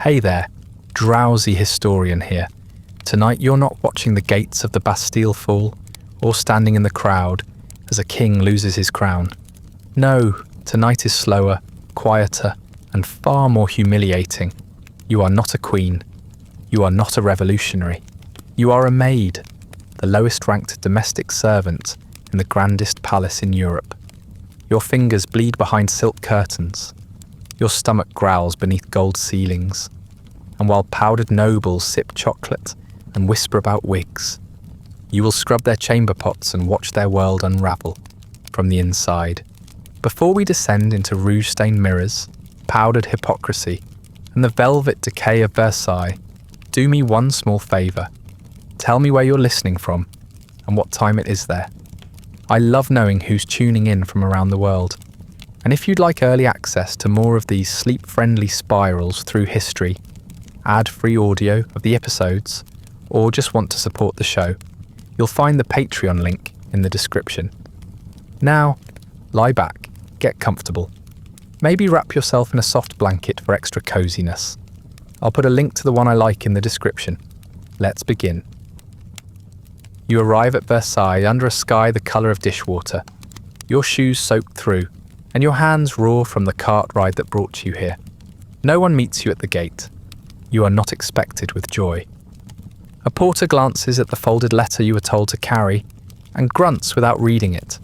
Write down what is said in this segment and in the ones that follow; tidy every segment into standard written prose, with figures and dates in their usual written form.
Hey there, Drowsy Historian here. Tonight you're not watching the gates of the Bastille fall, or standing in the crowd as a king loses his crown. No, tonight is slower, quieter, and far more humiliating. You are not a queen. You are not a revolutionary. You are a maid, the lowest-ranked domestic servant in the grandest palace in Europe. Your fingers bleed behind silk curtains. Your stomach growls beneath gold ceilings. And while powdered nobles sip chocolate and whisper about wigs, you will scrub their chamber pots and watch their world unravel from the inside. Before we descend into rouge-stained mirrors, powdered hypocrisy, and the velvet decay of Versailles, do me one small favour. Tell me where you're listening from and what time it is there. I love knowing who's tuning in from around the world. And if you'd like early access to more of these sleep-friendly spirals through history, ad-free audio of the episodes, or just want to support the show, you'll find the Patreon link in the description. Now, lie back, get comfortable. Maybe wrap yourself in a soft blanket for extra coziness. I'll put a link to the one I like in the description. Let's begin. You arrive at Versailles under a sky the colour of dishwater, your shoes soaked through, and your hands raw from the cart ride that brought you here. No one meets you at the gate. You are not expected with joy. A porter glances at the folded letter you were told to carry and grunts without reading it.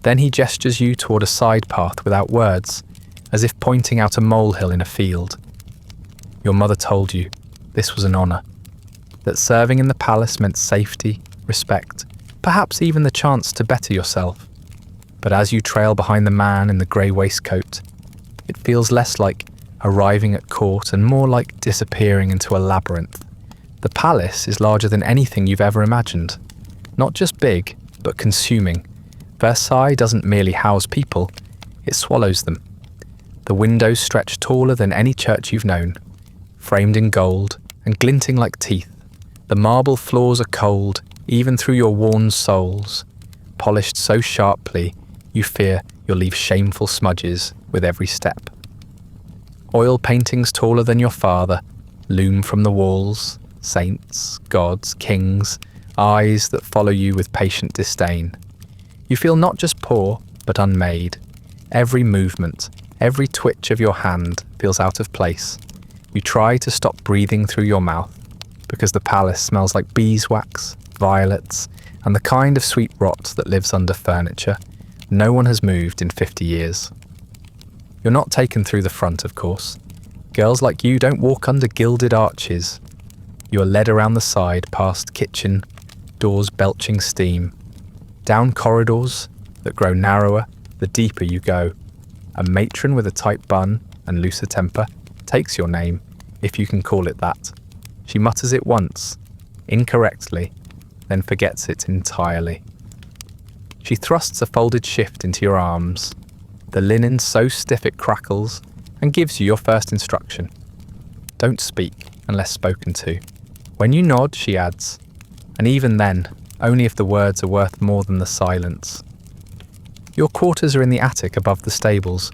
Then he gestures you toward a side path without words, as if pointing out a molehill in a field. Your mother told you this was an honour, that serving in the palace meant safety, respect, perhaps even the chance to better yourself. But as you trail behind the man in the grey waistcoat, it feels less like arriving at court and more like disappearing into a labyrinth. The palace is larger than anything you've ever imagined. Not just big, but consuming. Versailles doesn't merely house people, it swallows them. The windows stretch taller than any church you've known, framed in gold and glinting like teeth. The marble floors are cold, even through your worn soles, polished so sharply you fear you'll leave shameful smudges with every step. Oil paintings taller than your father loom from the walls, saints, gods, kings, eyes that follow you with patient disdain. You feel not just poor, but unmade. Every movement, every twitch of your hand feels out of place. You try to stop breathing through your mouth, because the palace smells like beeswax, violets, and the kind of sweet rot that lives under furniture no one has moved in 50 years. You're not taken through the front, of course. Girls like you don't walk under gilded arches. You are led around the side past kitchen, doors belching steam, down corridors that grow narrower the deeper you go. A matron with a tight bun and looser temper takes your name, if you can call it that. She mutters it once, incorrectly, then forgets it entirely. She thrusts a folded shift into your arms, the linen so stiff it crackles, and gives you your first instruction. Don't speak unless spoken to. When you nod, she adds, and even then, only if the words are worth more than the silence. Your quarters are in the attic above the stables,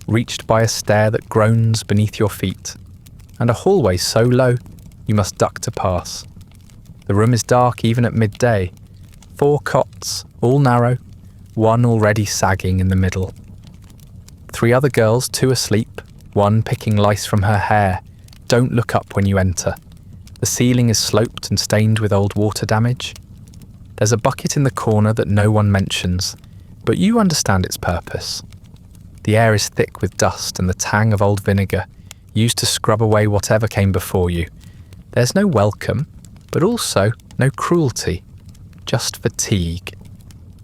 reached by a stair that groans beneath your feet, and a hallway so low you must duck to pass. The room is dark even at midday. 4 cots, all narrow, one already sagging in the middle. 3 other girls, 2 asleep, 1 picking lice from her hair, don't look up when you enter. The ceiling is sloped and stained with old water damage. There's a bucket in the corner that no one mentions, but you understand its purpose. The air is thick with dust and the tang of old vinegar, used to scrub away whatever came before you. There's no welcome, but also no cruelty, just fatigue.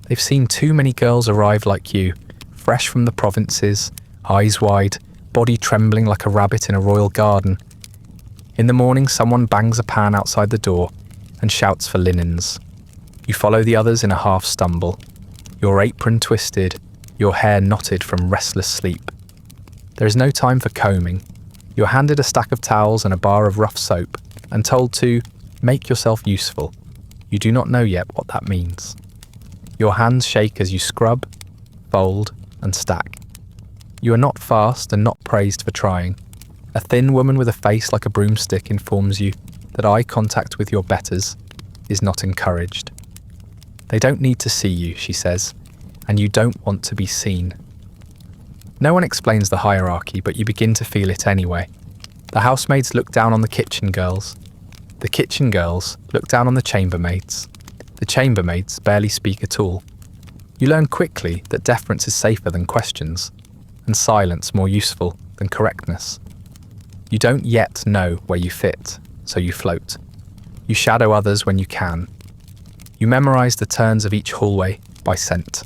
They've seen too many girls arrive like you, fresh from the provinces, eyes wide, body trembling like a rabbit in a royal garden. In the morning, someone bangs a pan outside the door and shouts for linens. You follow the others in a half stumble, your apron twisted, your hair knotted from restless sleep. There is no time for combing. You're handed a stack of towels and a bar of rough soap and told to make yourself useful. You do not know yet what that means. Your hands shake as you scrub, fold, and stack. You are not fast and not praised for trying. A thin woman with a face like a broomstick informs you that eye contact with your betters is not encouraged. They don't need to see you, she says, and you don't want to be seen. No one explains the hierarchy, but you begin to feel it anyway. The housemaids look down on the kitchen girls. The kitchen girls look down on the chambermaids. The chambermaids barely speak at all. You learn quickly that deference is safer than questions, and silence more useful than correctness. You don't yet know where you fit, so you float. You shadow others when you can. You memorize the turns of each hallway by scent.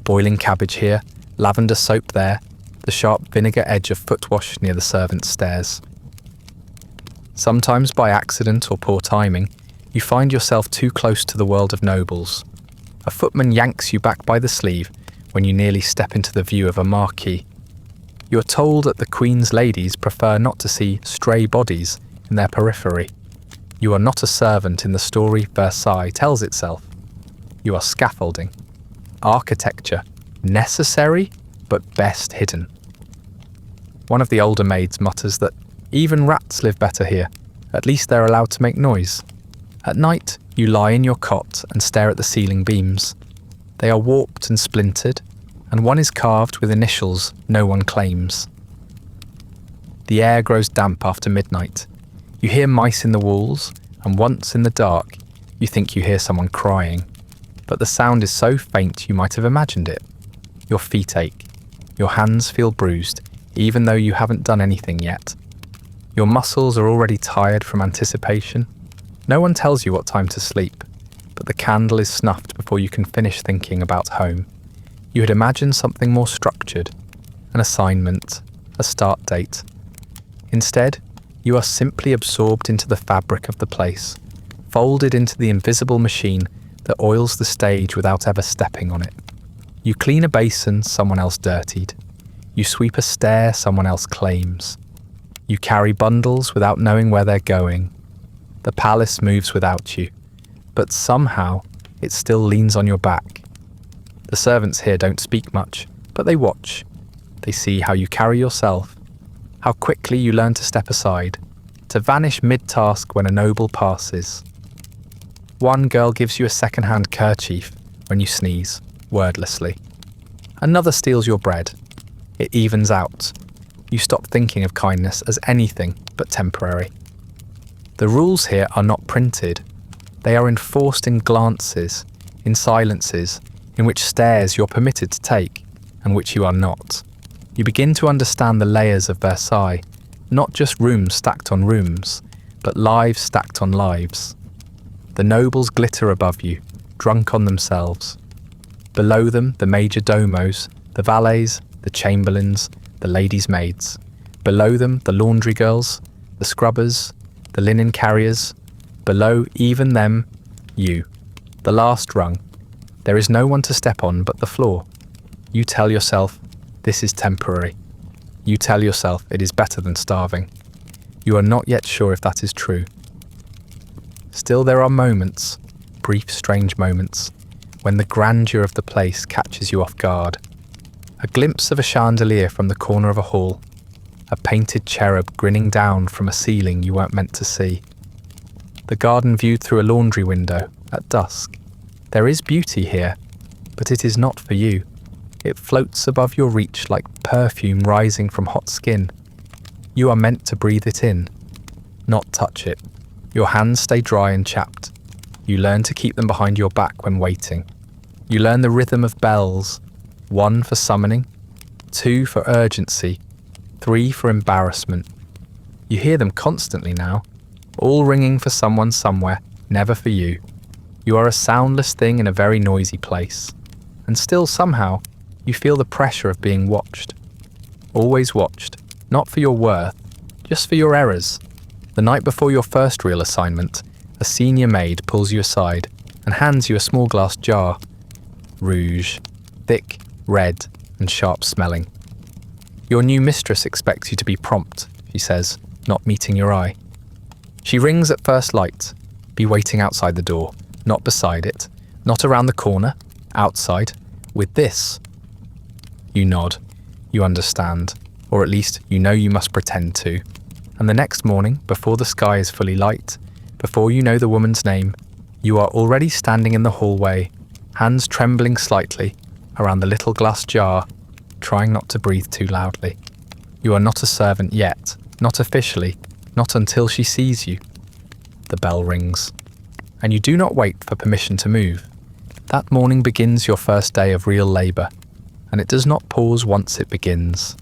Boiling cabbage here, lavender soap there, the sharp vinegar edge of foot wash near the servants' stairs. Sometimes by accident or poor timing, you find yourself too close to the world of nobles. A footman yanks you back by the sleeve when you nearly step into the view of a marquee. You are told that the Queen's ladies prefer not to see stray bodies in their periphery. You are not a servant in the story Versailles tells itself. You are scaffolding. Architecture, necessary but best hidden. One of the older maids mutters that even rats live better here. At least they're allowed to make noise. At night, you lie in your cot and stare at the ceiling beams. They are warped and splintered, and one is carved with initials no one claims. The air grows damp after midnight. You hear mice in the walls, and once in the dark, you think you hear someone crying. But the sound is so faint you might have imagined it. Your feet ache. Your hands feel bruised, even though you haven't done anything yet. Your muscles are already tired from anticipation. No one tells you what time to sleep, but the candle is snuffed before you can finish thinking about home. You had imagined something more structured, an assignment, a start date. Instead, you are simply absorbed into the fabric of the place, folded into the invisible machine that oils the stage without ever stepping on it. You clean a basin someone else dirtied. You sweep a stair someone else claims. You carry bundles without knowing where they're going. The palace moves without you, but somehow it still leans on your back. The servants here don't speak much, but they watch. They see how you carry yourself, how quickly you learn to step aside, to vanish mid-task when a noble passes. One girl gives you a second-hand kerchief when you sneeze, wordlessly. Another steals your bread. It evens out. You stop thinking of kindness as anything but temporary. The rules here are not printed. They are enforced in glances, in silences, in which stares you're permitted to take, and which you are not. You begin to understand the layers of Versailles, not just rooms stacked on rooms, but lives stacked on lives. The nobles glitter above you, drunk on themselves. Below them, the major domos, the valets, the chamberlains, the ladies' maids. Below them, the laundry girls, the scrubbers, the linen carriers. Below even them, you, the last rung. There is no one to step on but the floor. You tell yourself, this is temporary. You tell yourself it is better than starving. You are not yet sure if that is true. Still there are moments, brief strange moments, when the grandeur of the place catches you off guard. A glimpse of a chandelier from the corner of a hall. A painted cherub grinning down from a ceiling you weren't meant to see. The garden viewed through a laundry window at dusk. There is beauty here, but it is not for you. It floats above your reach like perfume rising from hot skin. You are meant to breathe it in, not touch it. Your hands stay dry and chapped. You learn to keep them behind your back when waiting. You learn the rhythm of bells, 1 for summoning, 2 for urgency, 3 for embarrassment. You hear them constantly now, all ringing for someone somewhere, never for you. You are a soundless thing in a very noisy place, and still somehow you feel the pressure of being watched. Always watched, not for your worth, just for your errors. The night before your first real assignment, a senior maid pulls you aside and hands you a small glass jar. Rouge, thick, red, and sharp smelling. Your new mistress expects you to be prompt, she says, not meeting your eye. She rings at first light. Be waiting outside the door, not beside it, not around the corner, outside, with this. You nod. You understand, or at least you know you must pretend to. And the next morning, before the sky is fully light, before you know the woman's name, you are already standing in the hallway, hands trembling slightly around the little glass jar, trying not to breathe too loudly. You are not a servant yet, not officially, not until she sees you. The bell rings, and you do not wait for permission to move. That morning begins your first day of real labour, and it does not pause once it begins.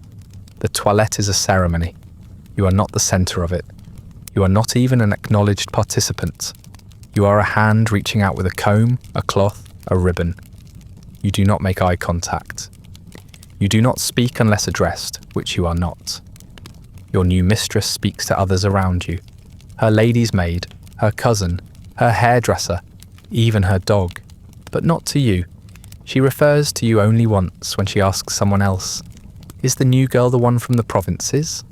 The toilette is a ceremony. You are not the centre of it. You are not even an acknowledged participant. You are a hand reaching out with a comb, a cloth, a ribbon. You do not make eye contact. You do not speak unless addressed, which you are not. Your new mistress speaks to others around you. Her lady's maid, her cousin, her hairdresser, even her dog. But not to you. She refers to you only once when she asks someone else, "Is the new girl the one from the provinces?"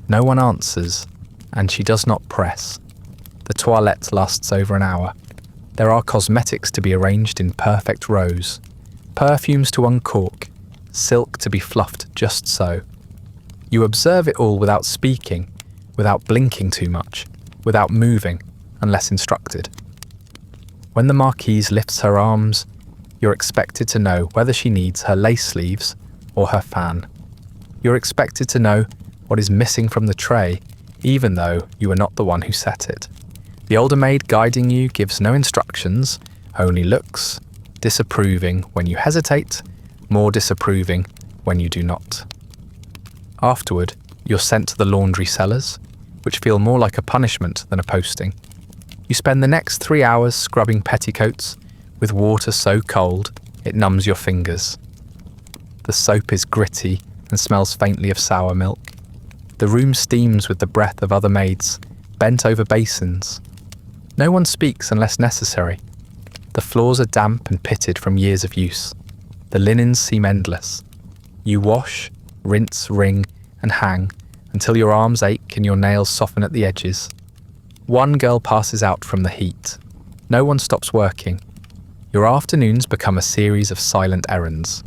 No one answers, and she does not press. The toilette lasts over an hour. There are cosmetics to be arranged in perfect rows, perfumes to uncork, silk to be fluffed just so. You observe it all without speaking, without blinking too much, without moving, unless instructed. When the marquise lifts her arms, you're expected to know whether she needs her lace sleeves or her fan. You're expected to know what is missing from the tray, even though you are not the one who set it. The older maid guiding you gives no instructions, only looks, disapproving when you hesitate, more disapproving when you do not. Afterward, you're sent to the laundry cellars, which feel more like a punishment than a posting. You spend the next 3 hours scrubbing petticoats with water so cold it numbs your fingers. The soap is gritty and smells faintly of sour milk. The room steams with the breath of other maids, bent over basins. No one speaks unless necessary. The floors are damp and pitted from years of use. The linens seem endless. You wash, rinse, wring, and hang until your arms ache and your nails soften at the edges. One girl passes out from the heat. No one stops working. Your afternoons become a series of silent errands.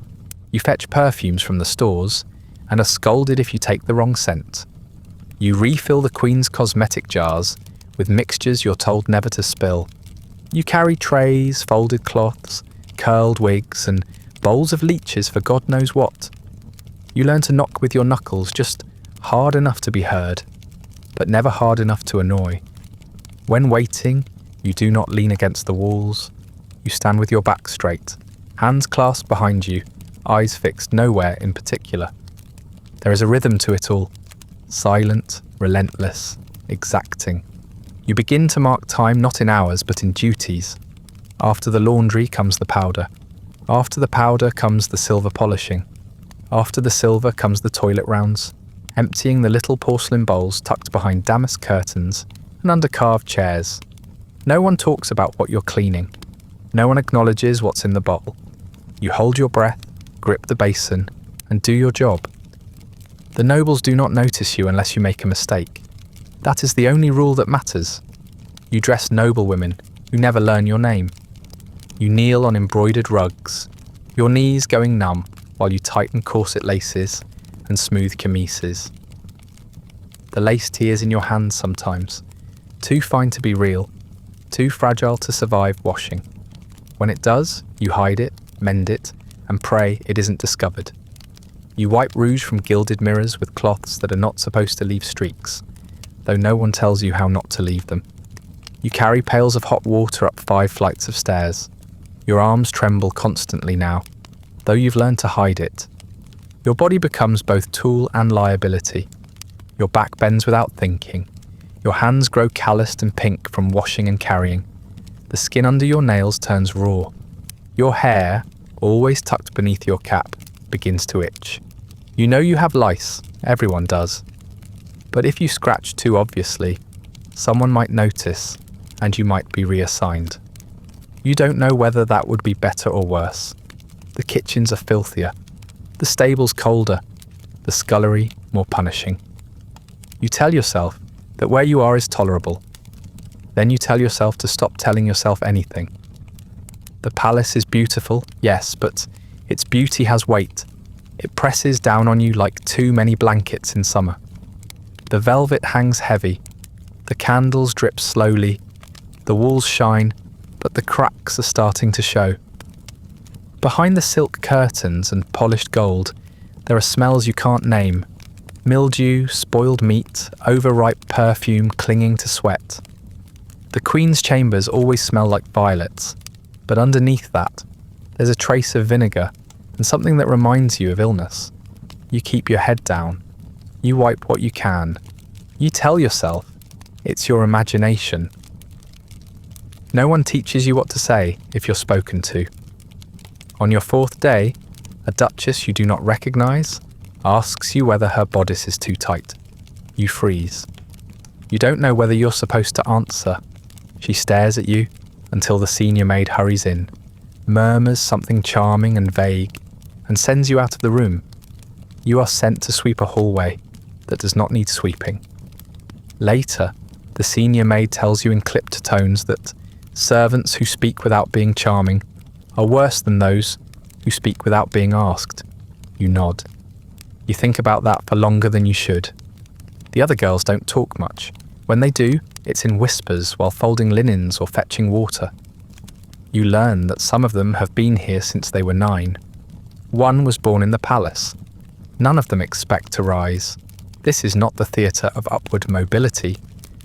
You fetch perfumes from the stores and are scolded if you take the wrong scent. You refill the Queen's cosmetic jars with mixtures you're told never to spill. You carry trays, folded cloths, curled wigs, and bowls of leeches for God knows what. You learn to knock with your knuckles just hard enough to be heard, but never hard enough to annoy. When waiting, you do not lean against the walls. You stand with your back straight, hands clasped behind you, eyes fixed nowhere in particular. There is a rhythm to it all, silent, relentless, exacting. You begin to mark time not in hours but in duties. After the laundry comes the powder. After the powder comes the silver polishing. After the silver comes the toilet rounds, emptying the little porcelain bowls tucked behind damask curtains and under carved chairs. No one talks about what you're cleaning. No one acknowledges what's in the bowl. You hold your breath, grip the basin, and do your job. The nobles do not notice you unless you make a mistake. That is the only rule that matters. You dress noblewomen who never learn your name. You kneel on embroidered rugs, your knees going numb while you tighten corset laces and smooth chemises. The lace tears in your hands sometimes, too fine to be real, too fragile to survive washing. When it does, you hide it, mend it, and pray it isn't discovered. You wipe rouge from gilded mirrors with cloths that are not supposed to leave streaks, though no one tells you how not to leave them. You carry pails of hot water up 5 flights of stairs. Your arms tremble constantly now, though you've learned to hide it. Your body becomes both tool and liability. Your back bends without thinking. Your hands grow calloused and pink from washing and carrying. The skin under your nails turns raw. Your hair, always tucked beneath your cap, begins to itch. You know you have lice, everyone does. But if you scratch too obviously, someone might notice and you might be reassigned. You don't know whether that would be better or worse. The kitchens are filthier, the stables colder, the scullery more punishing. You tell yourself that where you are is tolerable. Then you tell yourself to stop telling yourself anything. The palace is beautiful, yes, but its beauty has weight. It presses down on you like too many blankets in summer. The velvet hangs heavy, the candles drip slowly, the walls shine, but the cracks are starting to show. Behind the silk curtains and polished gold, there are smells you can't name. Mildew, spoiled meat, overripe perfume clinging to sweat. The Queen's chambers always smell like violets, but underneath that, there's a trace of vinegar and something that reminds you of illness. You keep your head down. You wipe what you can. You tell yourself it's your imagination. No one teaches you what to say if you're spoken to. On your fourth day, a duchess you do not recognise asks you whether her bodice is too tight. You freeze. You don't know whether you're supposed to answer. She stares at you until the senior maid hurries in, murmurs something charming and vague, and sends you out of the room. You are sent to sweep a hallway that does not need sweeping. Later, the senior maid tells you in clipped tones that servants who speak without being charming are worse than those who speak without being asked. You nod. You think about that for longer than you should. The other girls don't talk much. When they do, it's in whispers while folding linens or fetching water. You learn that some of them have been here since they were 9. One was born in the palace. None of them expect to rise. This is not the theatre of upward mobility.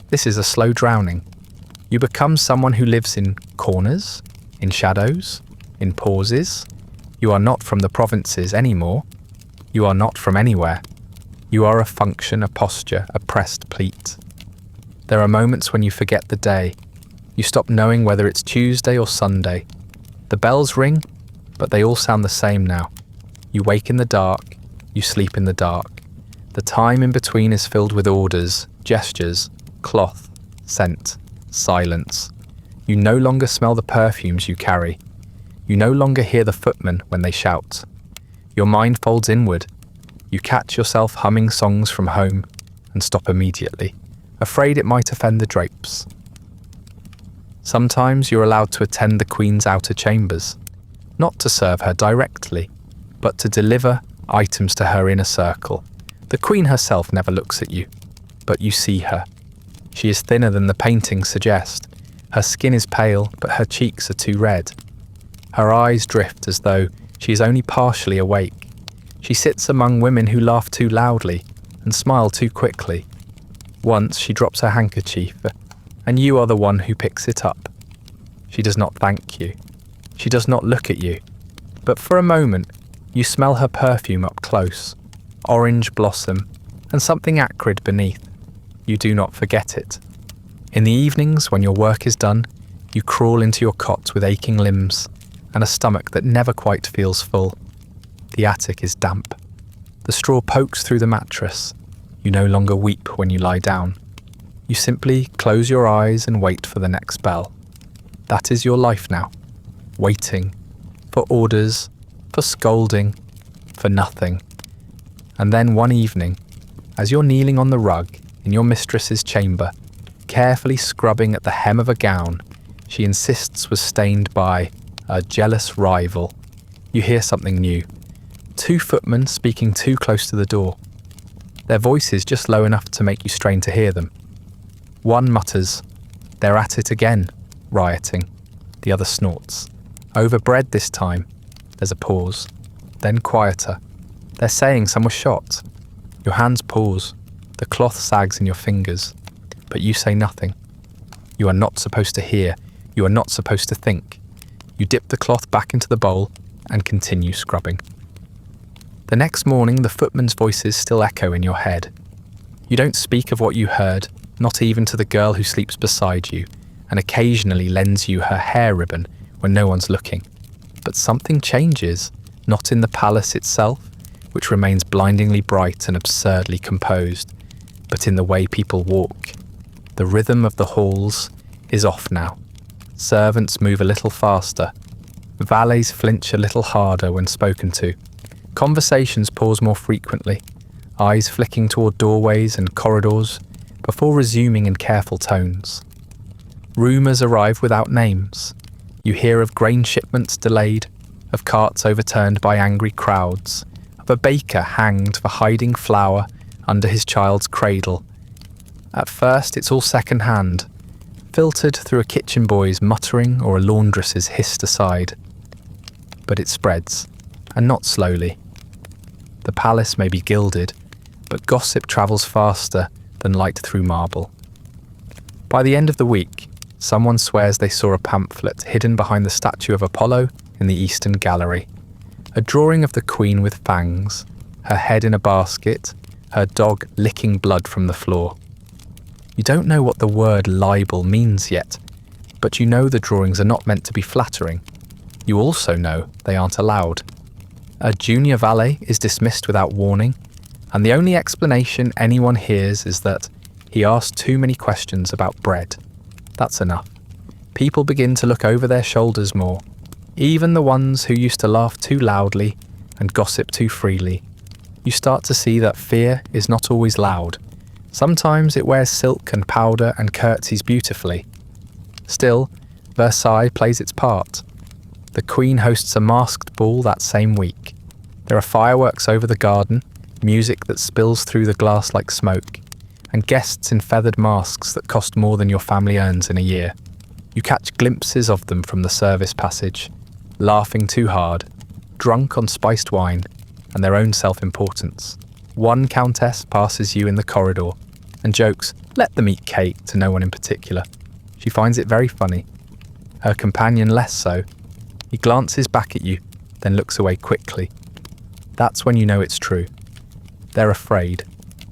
This is a slow drowning. You become someone who lives in corners, in shadows, in pauses. You are not from the provinces anymore. You are not from anywhere. You are a function, a posture, a pressed pleat. There are moments when you forget the day. You stop knowing whether it's Tuesday or Sunday. The bells ring, but they all sound the same now. You wake in the dark, you sleep in the dark. The time in between is filled with orders, gestures, cloth, scent, silence. You no longer smell the perfumes you carry. You no longer hear the footmen when they shout. Your mind folds inward. You catch yourself humming songs from home and stop immediately, afraid it might offend the drapes. Sometimes you're allowed to attend the Queen's outer chambers, not to serve her directly, but to deliver items to her inner circle. The Queen herself never looks at you, but you see her. She is thinner than the paintings suggest. Her skin is pale, but her cheeks are too red. Her eyes drift as though she is only partially awake. She sits among women who laugh too loudly and smile too quickly. Once she drops her handkerchief, and you are the one who picks it up. She does not thank you. She does not look at you. But for a moment, you smell her perfume up close, orange blossom, and something acrid beneath. You do not forget it. In the evenings, when your work is done, you crawl into your cot with aching limbs and a stomach that never quite feels full. The attic is damp. The straw pokes through the mattress. You no longer weep when you lie down. You simply close your eyes and wait for the next bell. That is your life now. Waiting. For orders. For scolding. For nothing. And then one evening, as you're kneeling on the rug in your mistress's chamber, carefully scrubbing at the hem of a gown she insists was stained by a jealous rival, you hear something new. 2 footmen speaking too close to the door. Their voices just low enough to make you strain to hear them. One mutters, "They're at it again, rioting." The other snorts. "Over bread this time." There's a pause. Then quieter. "They're saying some was shot." Your hands pause. The cloth sags in your fingers. But you say nothing. You are not supposed to hear. You are not supposed to think. You dip the cloth back into the bowl and continue scrubbing. The next morning, the footmen's voices still echo in your head. You don't speak of what you heard, not even to the girl who sleeps beside you, and occasionally lends you her hair ribbon when no one's looking. But something changes, not in the palace itself, which remains blindingly bright and absurdly composed, but in the way people walk. The rhythm of the halls is off now. Servants move a little faster. Valets flinch a little harder when spoken to. Conversations pause more frequently, eyes flicking toward doorways and corridors before resuming in careful tones. Rumours arrive without names. You hear of grain shipments delayed, of carts overturned by angry crowds, of a baker hanged for hiding flour under his child's cradle At first, it's all second-hand, filtered through a kitchen boy's muttering or a laundress's hissed aside. But it spreads, and not slowly. The palace may be gilded, but gossip travels faster than light through marble. By the end of the week, someone swears they saw a pamphlet hidden behind the statue of Apollo in the Eastern Gallery. A drawing of the Queen with fangs, her head in a basket, her dog licking blood from the floor. You don't know what the word libel means yet, but you know the drawings are not meant to be flattering. You also know they aren't allowed. A junior valet is dismissed without warning, and the only explanation anyone hears is that he asked too many questions about bread. That's enough. People begin to look over their shoulders more, even the ones who used to laugh too loudly and gossip too freely. You start to see that fear is not always loud. Sometimes it wears silk and powder and curtsies beautifully. Still, Versailles plays its part. The Queen hosts a masked ball that same week. There are fireworks over the garden, music that spills through the glass like smoke, and guests in feathered masks that cost more than your family earns in a year. You catch glimpses of them from the service passage, laughing too hard, drunk on spiced wine, and their own self-importance. One countess passes you in the corridor and jokes, "Let them eat cake," to no one in particular. She finds it very funny. Her companion less so. He glances back at you, then looks away quickly. That's when you know it's true. They're afraid,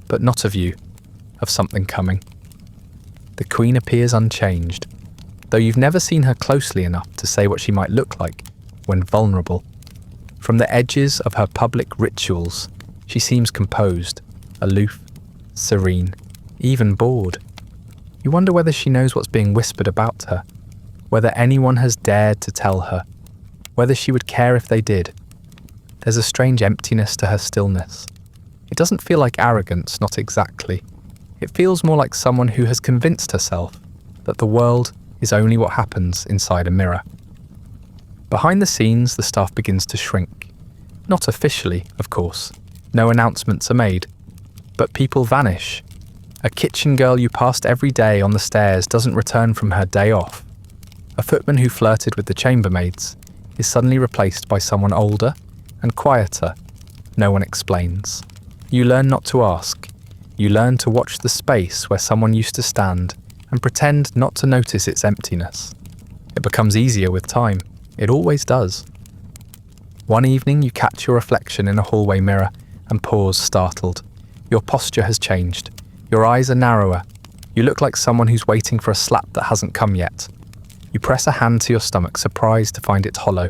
but not of you, of something coming. The Queen appears unchanged, though you've never seen her closely enough to say what she might look like when vulnerable. From the edges of her public rituals, she seems composed, aloof, serene, even bored. You wonder whether she knows what's being whispered about her, whether anyone has dared to tell her, whether she would care if they did. There's a strange emptiness to her stillness. It doesn't feel like arrogance, not exactly. It feels more like someone who has convinced herself that the world is only what happens inside a mirror. Behind the scenes, the staff begins to shrink. Not officially, of course. No announcements are made. But people vanish. A kitchen girl you passed every day on the stairs doesn't return from her day off. A footman who flirted with the chambermaids is suddenly replaced by someone older and quieter. No one explains. You learn not to ask. You learn to watch the space where someone used to stand and pretend not to notice its emptiness. It becomes easier with time. It always does. One evening you catch your reflection in a hallway mirror and pause startled. Your posture has changed. Your eyes are narrower. You look like someone who's waiting for a slap that hasn't come yet. You press a hand to your stomach, surprised to find it hollow.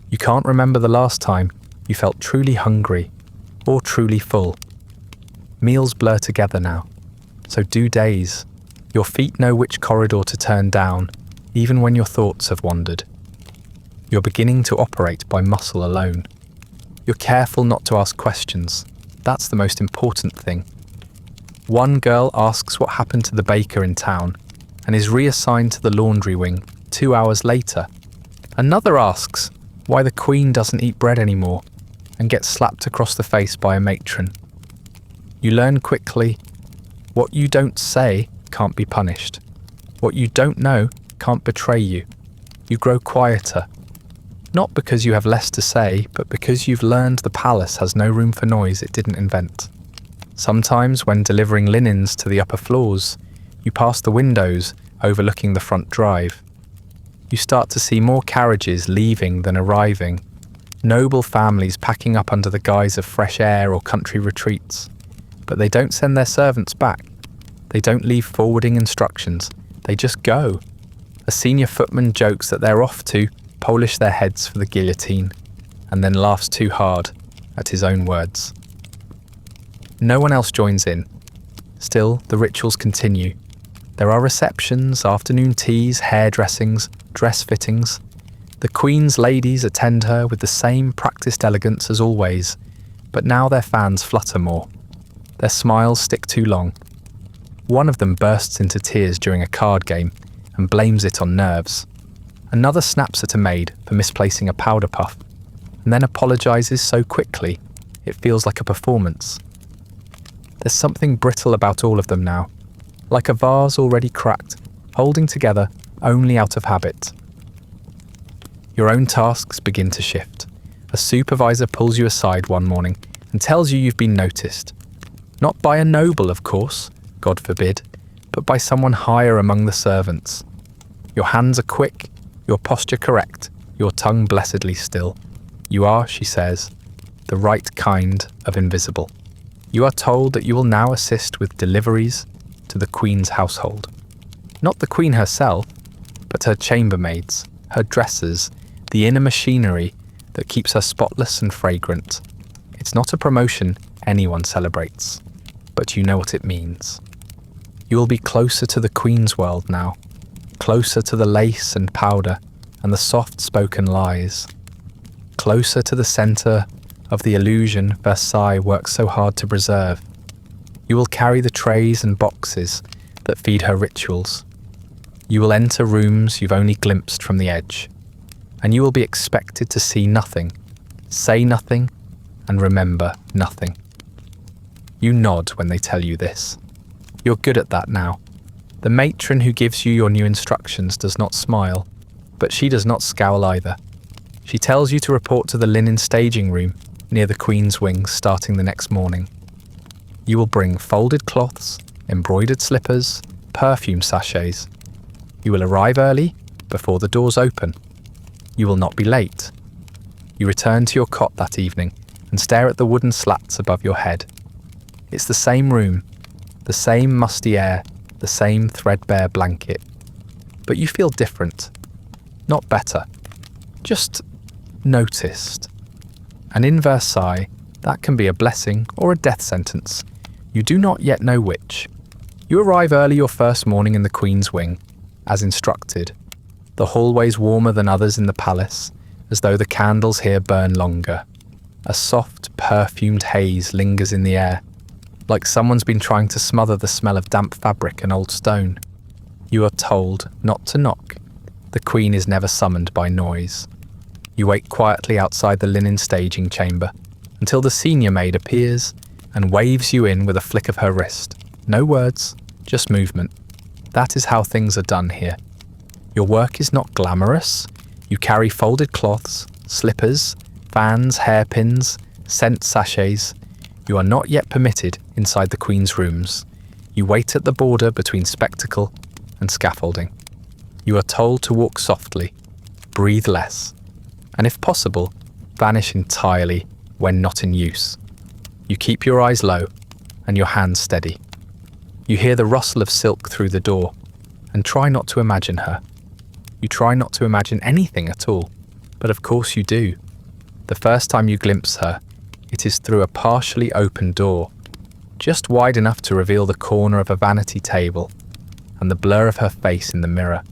You can't remember the last time you felt truly hungry or truly full. Meals blur together now. So do days. Your feet know which corridor to turn down, even when your thoughts have wandered. You're beginning to operate by muscle alone. You're careful not to ask questions. That's the most important thing. One girl asks what happened to the baker in town and is reassigned to the laundry wing 2 hours later. Another asks why the Queen doesn't eat bread anymore and gets slapped across the face by a matron. You learn quickly, what you don't say can't be punished. What you don't know can't betray you. You grow quieter. Not because you have less to say, but because you've learned the palace has no room for noise it didn't invent. Sometimes when delivering linens to the upper floors, you pass the windows overlooking the front drive. You start to see more carriages leaving than arriving, noble families packing up under the guise of fresh air or country retreats. But they don't send their servants back. They don't leave forwarding instructions. They just go. A senior footman jokes that they're off to polish their heads for the guillotine, and then laughs too hard at his own words. No one else joins in. Still, the rituals continue. There are receptions, afternoon teas, hairdressings, dress fittings. The Queen's ladies attend her with the same practiced elegance as always, but now their fans flutter more. Their smiles stick too long. One of them bursts into tears during a card game and blames it on nerves. Another snaps at a maid for misplacing a powder puff, and then apologises so quickly it feels like a performance. There's something brittle about all of them now, like a vase already cracked, holding together only out of habit. Your own tasks begin to shift. A supervisor pulls you aside one morning and tells you you've been noticed. Not by a noble, of course, God forbid, but by someone higher among the servants. Your hands are quick, your posture correct, your tongue blessedly still. You are, she says, the right kind of invisible. You are told that you will now assist with deliveries to the Queen's household. Not the Queen herself, but her chambermaids, her dressers, the inner machinery that keeps her spotless and fragrant. It's not a promotion anyone celebrates, but you know what it means. You will be closer to the Queen's world now, closer to the lace and powder and the soft-spoken lies, closer to the centre of the illusion Versailles works so hard to preserve. You will carry the trays and boxes that feed her rituals. You will enter rooms you've only glimpsed from the edge, and you will be expected to see nothing, say nothing, and remember nothing. You nod when they tell you this. You're good at that now. The matron who gives you your new instructions does not smile, but she does not scowl either. She tells you to report to the linen staging room near the Queen's wings starting the next morning. You will bring folded cloths, embroidered slippers, perfume sachets. You will arrive early, before the doors open. You will not be late. You return to your cot that evening and stare at the wooden slats above your head. It's the same room, the same musty air, the same threadbare blanket. But you feel different. Not better. Just noticed. And in Versailles, that can be a blessing or a death sentence. You do not yet know which. You arrive early your first morning in the Queen's wing, as instructed. The hallways warmer than others in the palace, as though the candles here burn longer. A soft, perfumed haze lingers in the air, like someone's been trying to smother the smell of damp fabric and old stone. You are told not to knock. The Queen is never summoned by noise. You wait quietly outside the linen staging chamber until the senior maid appears and waves you in with a flick of her wrist. No words, just movement. That is how things are done here. Your work is not glamorous. You carry folded cloths, slippers, fans, hairpins, scent sachets. You are not yet permitted inside the Queen's rooms. You wait at the border between spectacle and scaffolding. You are told to walk softly, breathe less, and if possible, vanish entirely when not in use. You keep your eyes low and your hands steady. You hear the rustle of silk through the door and try not to imagine her. You try not to imagine anything at all, but of course you do. The first time you glimpse her, it is through a partially open door, just wide enough to reveal the corner of a vanity table and the blur of her face in the mirror.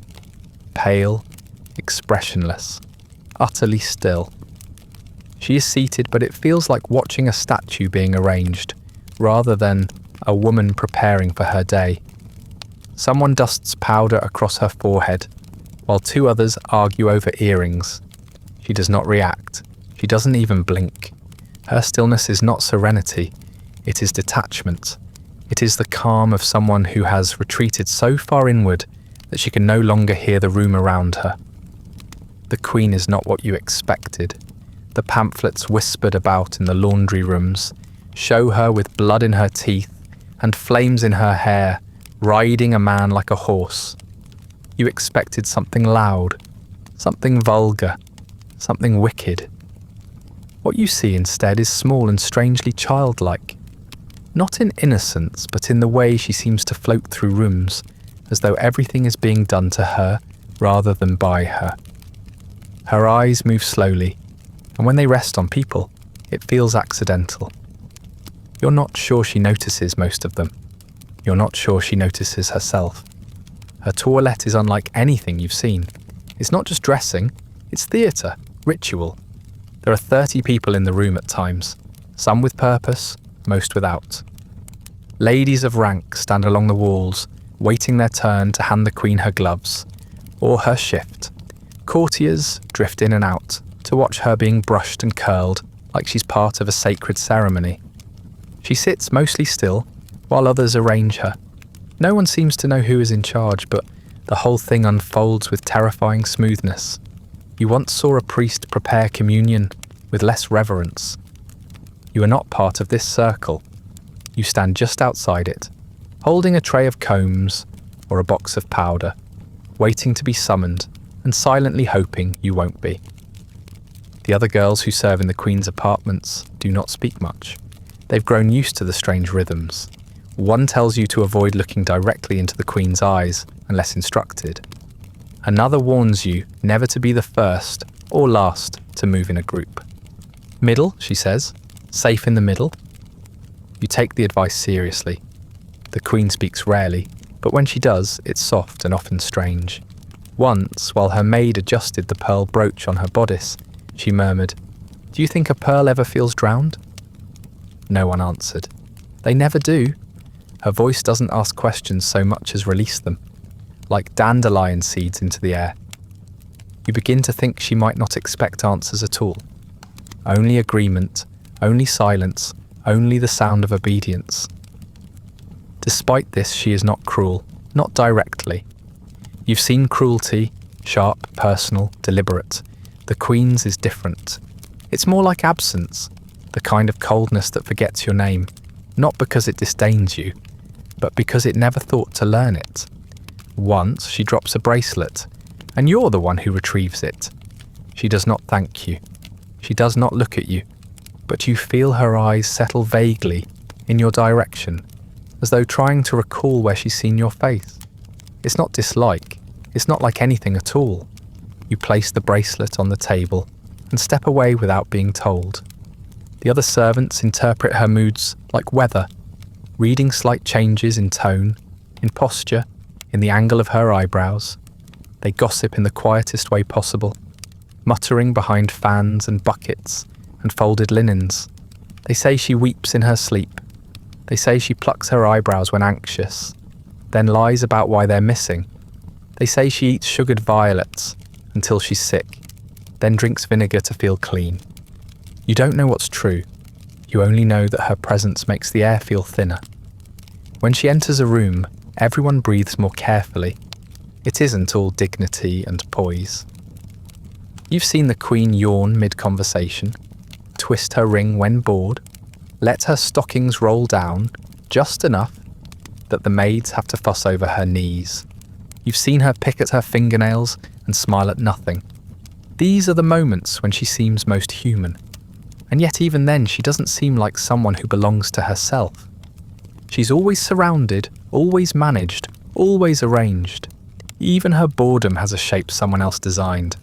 Pale, expressionless, utterly still. She is seated, but it feels like watching a statue being arranged, rather than a woman preparing for her day. Someone dusts powder across her forehead, while two others argue over earrings. She does not react. She doesn't even blink. Her stillness is not serenity. It is detachment. It is the calm of someone who has retreated so far inward that she can no longer hear the room around her. The Queen is not what you expected. The pamphlets whispered about in the laundry rooms show her with blood in her teeth and flames in her hair, riding a man like a horse. You expected something loud, something vulgar, something wicked. What you see instead is small and strangely childlike. Not in innocence, but in the way she seems to float through rooms, as though everything is being done to her rather than by her. Her eyes move slowly, and when they rest on people, it feels accidental. You're not sure she notices most of them. You're not sure she notices herself. Her toilette is unlike anything you've seen. It's not just dressing, it's theatre, ritual. There are 30 people in the room at times, some with purpose, most without. Ladies of rank stand along the walls, waiting their turn to hand the Queen her gloves, or her shift. Courtiers drift in and out to watch her being brushed and curled like she's part of a sacred ceremony. She sits mostly still while others arrange her. No one seems to know who is in charge, but the whole thing unfolds with terrifying smoothness. You once saw a priest prepare communion with less reverence. You are not part of this circle. You stand just outside it, holding a tray of combs or a box of powder, waiting to be summoned and silently hoping you won't be. The other girls who serve in the Queen's apartments do not speak much. They've grown used to the strange rhythms. One tells you to avoid looking directly into the Queen's eyes unless instructed. Another warns you never to be the first or last to move in a group. Middle, she says. Safe in the middle. You take the advice seriously. The Queen speaks rarely, but when she does, it's soft and often strange. Once, while her maid adjusted the pearl brooch on her bodice, she murmured, "Do you think a pearl ever feels drowned?" No one answered. They never do. Her voice doesn't ask questions so much as release them, like dandelion seeds into the air. You begin to think she might not expect answers at all. Only agreement, only silence, only the sound of obedience. Despite this, she is not cruel, not directly. You've seen cruelty, sharp, personal, deliberate. The Queen's is different. It's more like absence, the kind of coldness that forgets your name, not because it disdains you, but because it never thought to learn it. Once she drops a bracelet, and you're the one who retrieves it. She does not thank you. She does not look at you, but you feel her eyes settle vaguely in your direction, as though trying to recall where she's seen your face. It's not dislike. It's not like anything at all. You place the bracelet on the table and step away without being told. The other servants interpret her moods like weather, reading slight changes in tone, in posture, in the angle of her eyebrows. They gossip in the quietest way possible, muttering behind fans and buckets and folded linens. They say she weeps in her sleep. They say she plucks her eyebrows when anxious, then lies about why they're missing. They say she eats sugared violets until she's sick, then drinks vinegar to feel clean. You don't know what's true. You only know that her presence makes the air feel thinner. When she enters a room, everyone breathes more carefully. It isn't all dignity and poise. You've seen the Queen yawn mid-conversation, twist her ring when bored, let her stockings roll down just enough that the maids have to fuss over her knees. You've seen her pick at her fingernails and smile at nothing. These are the moments when she seems most human. And yet even then she doesn't seem like someone who belongs to herself. She's always surrounded, always managed, always arranged. Even her boredom has a shape someone else designed.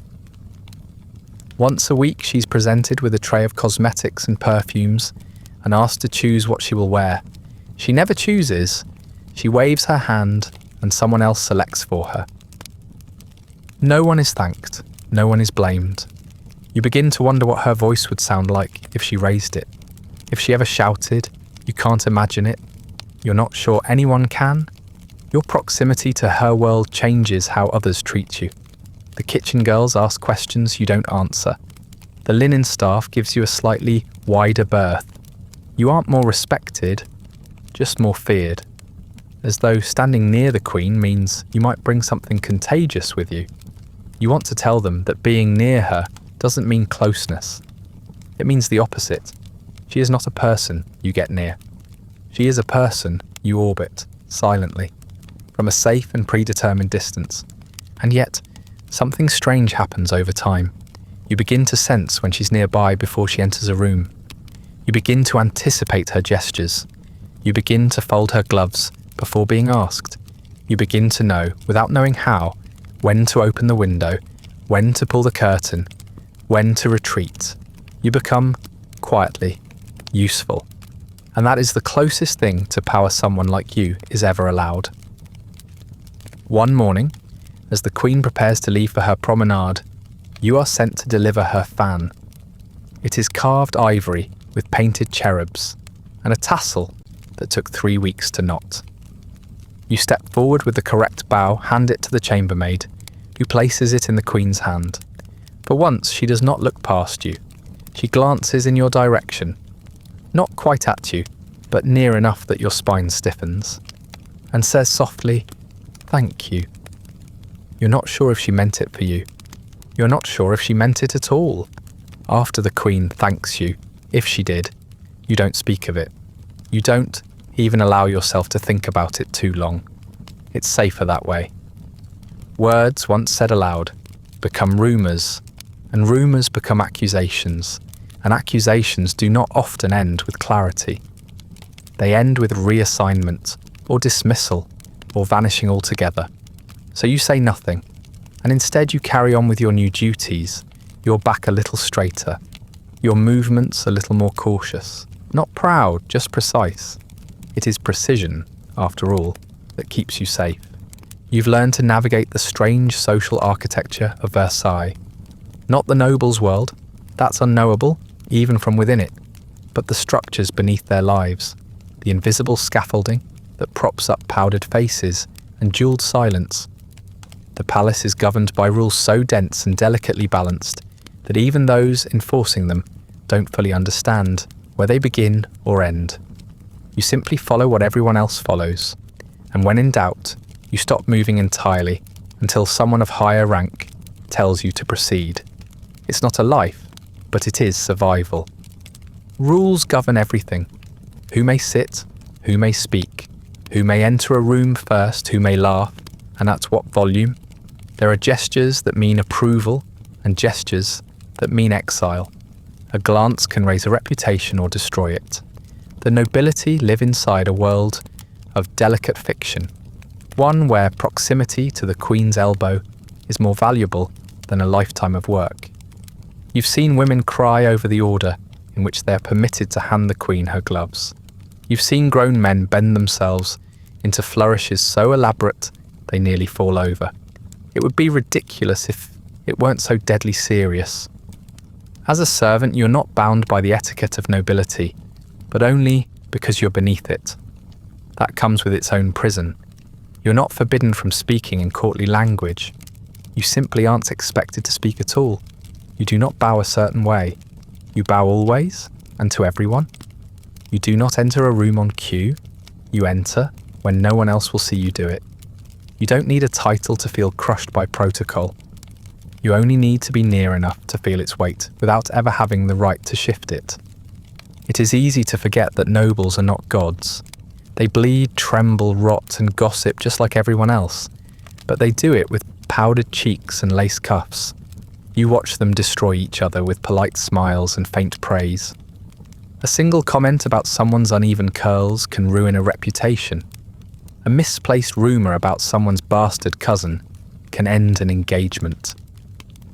Once a week she's presented with a tray of cosmetics and perfumes and asked to choose what she will wear. She never chooses. She waves her hand and someone else selects for her. No one is thanked. No one is blamed. You begin to wonder what her voice would sound like if she raised it. If she ever shouted, you can't imagine it. You're not sure anyone can. Your proximity to her world changes how others treat you. The kitchen girls ask questions you don't answer. The linen staff gives you a slightly wider berth. You aren't more respected, just more feared. As though standing near the Queen means you might bring something contagious with you. You want to tell them that being near her doesn't mean closeness. It means the opposite. She is not a person you get near. She is a person you orbit, silently, from a safe and predetermined distance. And yet, something strange happens over time. You begin to sense when she's nearby before she enters a room. You begin to anticipate her gestures. You begin to fold her gloves before being asked. You begin to know, without knowing how, when to open the window, when to pull the curtain, when to retreat. You become, quietly, useful. And that is the closest thing to power someone like you is ever allowed. One morning, as the Queen prepares to leave for her promenade, you are sent to deliver her fan. It is carved ivory with painted cherubs and a tassel that took 3 weeks to knot. You step forward with the correct bow, hand it to the chambermaid, who places it in the Queen's hand. For once, she does not look past you. She glances in your direction, not quite at you, but near enough that your spine stiffens. and says softly, "Thank you." You're not sure if she meant it for you. You're not sure if she meant it at all. After the Queen thanks you, if she did, you don't speak of it. You don't even allow yourself to think about it too long. It's safer that way. Words once said aloud become rumours, and rumours become accusations, and accusations do not often end with clarity. They end with reassignment, or dismissal, or vanishing altogether. So you say nothing, and instead you carry on with your new duties, your back a little straighter, your movements a little more cautious, not proud, just precise. It is precision, after all, that keeps you safe. You've learned to navigate the strange social architecture of Versailles. Not the noble's world, that's unknowable, even from within it, but the structures beneath their lives, the invisible scaffolding that props up powdered faces and jewelled silence. The palace is governed by rules so dense and delicately balanced that even those enforcing them don't fully understand where they begin or end. You simply follow what everyone else follows, and when in doubt, you stop moving entirely until someone of higher rank tells you to proceed. It's not a life, but it is survival. Rules govern everything. Who may sit, who may speak, who may enter a room first, who may laugh, and at what volume. There are gestures that mean approval and gestures that mean exile. A glance can raise a reputation or destroy it. The nobility live inside a world of delicate fiction, one where proximity to the Queen's elbow is more valuable than a lifetime of work. You've seen women cry over the order in which they are permitted to hand the Queen her gloves. You've seen grown men bend themselves into flourishes so elaborate they nearly fall over. It would be ridiculous if it weren't so deadly serious. As a servant, you're not bound by the etiquette of nobility, but only because you're beneath it. That comes with its own prison. You're not forbidden from speaking in courtly language. You simply aren't expected to speak at all. You do not bow a certain way. You bow always, and to everyone. You do not enter a room on cue. You enter when no one else will see you do it. You don't need a title to feel crushed by protocol. You only need to be near enough to feel its weight without ever having the right to shift it. It is easy to forget that nobles are not gods. They bleed, tremble, rot, and gossip just like everyone else, but they do it with powdered cheeks and lace cuffs. You watch them destroy each other with polite smiles and faint praise. A single comment about someone's uneven curls can ruin a reputation. A misplaced rumour about someone's bastard cousin can end an engagement.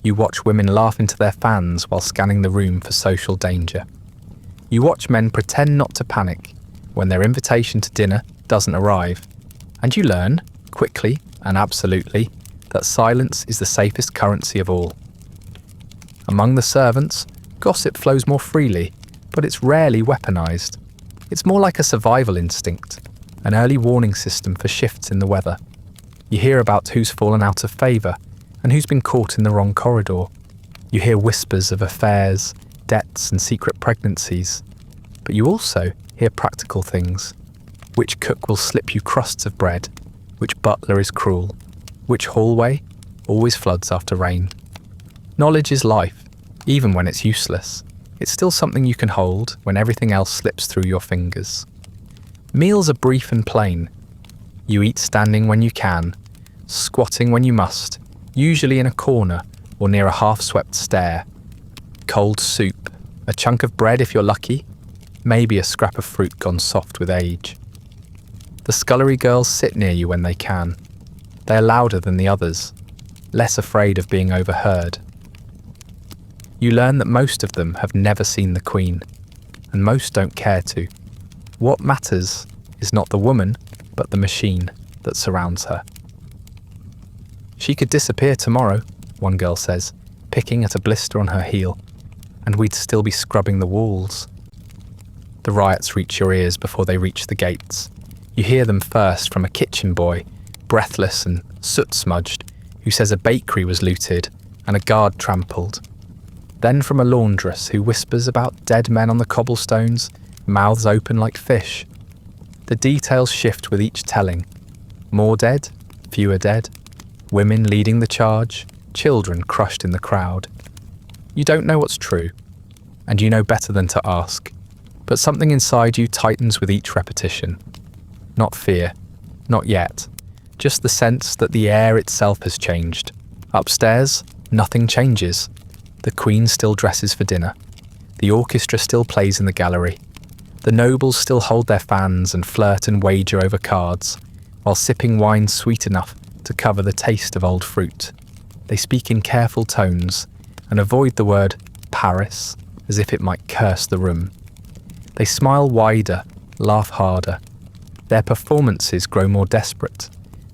You watch women laugh into their fans while scanning the room for social danger. You watch men pretend not to panic when their invitation to dinner doesn't arrive. And you learn, quickly and absolutely, that silence is the safest currency of all. Among the servants, gossip flows more freely, but it's rarely weaponized. It's more like a survival instinct, an early warning system for shifts in the weather. You hear about who's fallen out of favour and who's been caught in the wrong corridor. You hear whispers of affairs, debts and secret pregnancies. But you also hear practical things. Which cook will slip you crusts of bread? Which butler is cruel? Which hallway always floods after rain? Knowledge is life, even when it's useless. It's still something you can hold when everything else slips through your fingers. Meals are brief and plain. You eat standing when you can, squatting when you must, usually in a corner or near a half-swept stair. Cold soup, a chunk of bread if you're lucky, maybe a scrap of fruit gone soft with age. The scullery girls sit near you when they can. They are louder than the others, less afraid of being overheard. You learn that most of them have never seen the Queen, and most don't care to. What matters is not the woman, but the machine that surrounds her. She could disappear tomorrow, one girl says, picking at a blister on her heel, and we'd still be scrubbing the walls. The riots reach your ears before they reach the gates. You hear them first from a kitchen boy, breathless and soot-smudged, who says a bakery was looted and a guard trampled. Then from a laundress who whispers about dead men on the cobblestones, mouths open like fish. The details shift with each telling, More dead, fewer dead, women leading the charge, children crushed in the crowd. You don't know what's true, and you know better than to ask, but something inside you tightens with each repetition. Not fear, not yet, just the sense that the air itself has changed. Upstairs, nothing changes. The Queen still dresses for dinner. The orchestra still plays in the gallery. The nobles still hold their fans and flirt and wager over cards, while sipping wine sweet enough to cover the taste of old fruit. They speak in careful tones and avoid the word Paris as if it might curse the room. They smile wider, laugh harder. Their performances grow more desperate,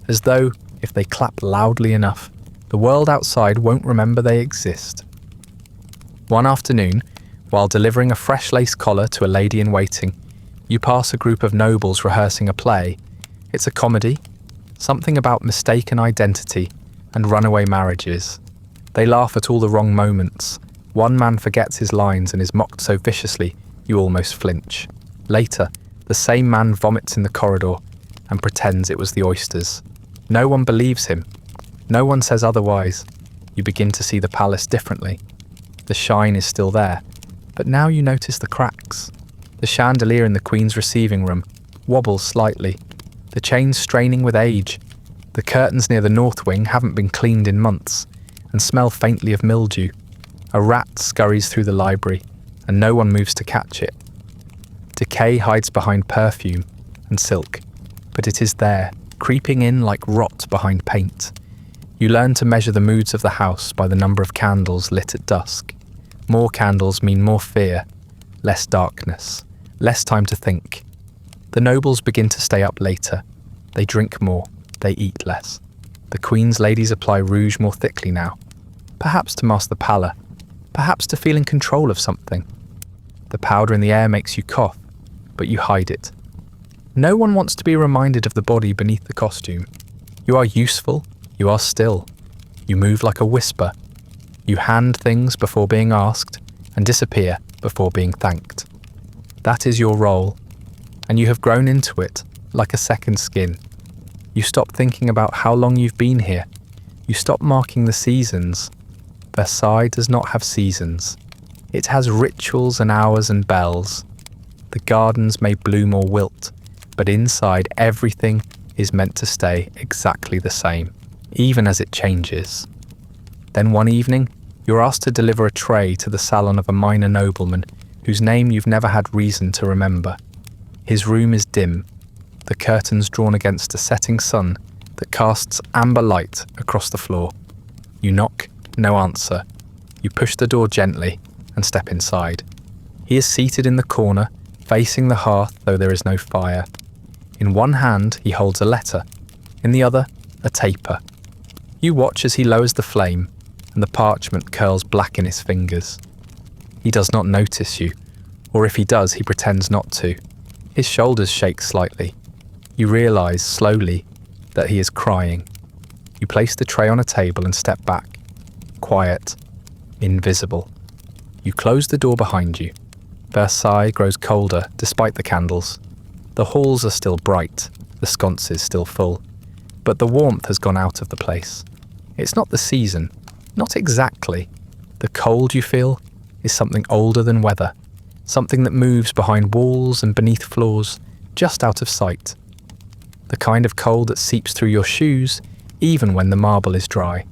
as though, if they clap loudly enough, the world outside won't remember they exist. One afternoon, while delivering a fresh lace collar to a lady in waiting, you pass a group of nobles rehearsing a play. It's a comedy, something about mistaken identity and runaway marriages. They laugh at all the wrong moments. One man forgets his lines and is mocked so viciously you almost flinch. Later, the same man vomits in the corridor and pretends it was the oysters. No one believes him. No one says otherwise. You begin to see the palace differently. The shine is still there, but now you notice the cracks. The chandelier in the Queen's receiving room wobbles slightly, the chains straining with age. The curtains near the north wing haven't been cleaned in months and smell faintly of mildew. A rat scurries through the library, and no one moves to catch it. Decay hides behind perfume and silk, but it is there, creeping in like rot behind paint. You learn to measure the moods of the house by the number of candles lit at dusk. More candles mean more fear, less darkness, less time to think. The nobles begin to stay up later. They drink more, they eat less. The Queen's ladies apply rouge more thickly now, perhaps to mask the pallor, perhaps to feel in control of something. The powder in the air makes you cough, but you hide it. No one wants to be reminded of the body beneath the costume. You are useful, you are still. You move like a whisper. You hand things before being asked and disappear before being thanked. That is your role, and you have grown into it like a second skin. You stop thinking about how long you've been here. You stop marking the seasons. Versailles does not have seasons. It has rituals and hours and bells. The gardens may bloom or wilt, but inside everything is meant to stay exactly the same, even as it changes. Then one evening, you're asked to deliver a tray to the salon of a minor nobleman whose name you've never had reason to remember. His room is dim, the curtains drawn against a setting sun that casts amber light across the floor. You knock, no answer. You push the door gently and step inside. He is seated in the corner, facing the hearth though there is no fire. In one hand he holds a letter, in the other a taper. You watch as he lowers the flame, and the parchment curls black in his fingers. He does not notice you, or if he does, he pretends not to. His shoulders shake slightly. You realise, slowly, that he is crying. You place the tray on a table and step back. Quiet, invisible. You close the door behind you. Versailles grows colder despite the candles. The halls are still bright, the sconces still full, but the warmth has gone out of the place. It's not the season, not exactly. The cold you feel is something older than weather, something that moves behind walls and beneath floors, just out of sight. The kind of cold that seeps through your shoes, even when the marble is dry.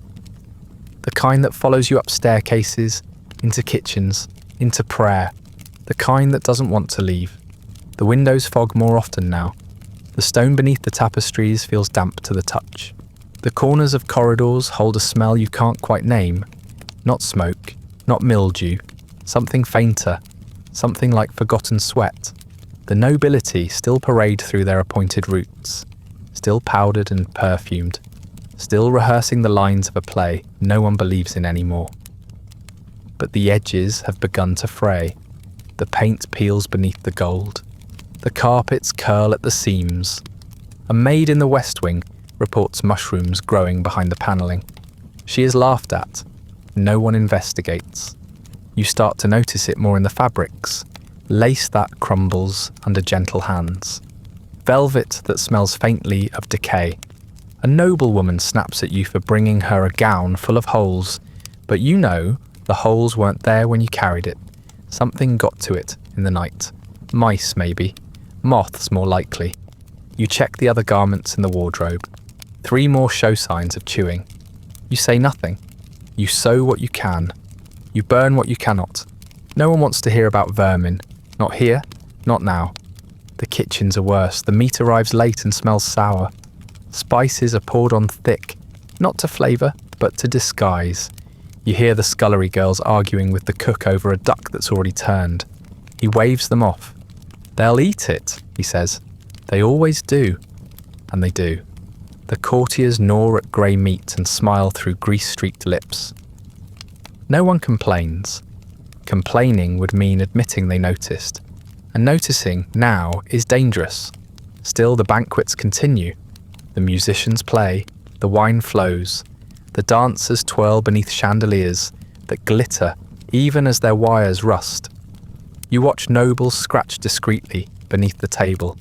The kind that follows you up staircases, into kitchens, into prayer. The kind that doesn't want to leave. The windows fog more often now. The stone beneath the tapestries feels damp to the touch. The corners of corridors hold a smell you can't quite name. Not smoke, not mildew, something fainter, something like forgotten sweat. The nobility still parade through their appointed routes, still powdered and perfumed, still rehearsing the lines of a play no one believes in anymore. But the edges have begun to fray. The paint peels beneath the gold. The carpets curl at the seams. A maid in the West Wing reports mushrooms growing behind the panelling. She is laughed at. No one investigates. You start to notice it more in the fabrics. Lace that crumbles under gentle hands. Velvet that smells faintly of decay. A noblewoman snaps at you for bringing her a gown full of holes, but you know the holes weren't there when you carried it. Something got to it in the night. Mice, maybe. Moths, more likely. You check the other garments in the wardrobe. 3 more show signs of chewing. You say nothing. You sew what you can. You burn what you cannot. No one wants to hear about vermin. Not here, not now. The kitchens are worse. The meat arrives late and smells sour. Spices are poured on thick, not to flavour, but to disguise. You hear the scullery girls arguing with the cook over a duck that's already turned. He waves them off. They'll eat it, he says. They always do. And they do. The courtiers gnaw at grey meat and smile through grease-streaked lips. No one complains. Complaining would mean admitting they noticed. And noticing now is dangerous. Still, the banquets continue. The musicians play. The wine flows. The dancers twirl beneath chandeliers that glitter even as their wires rust. You watch nobles scratch discreetly beneath the table.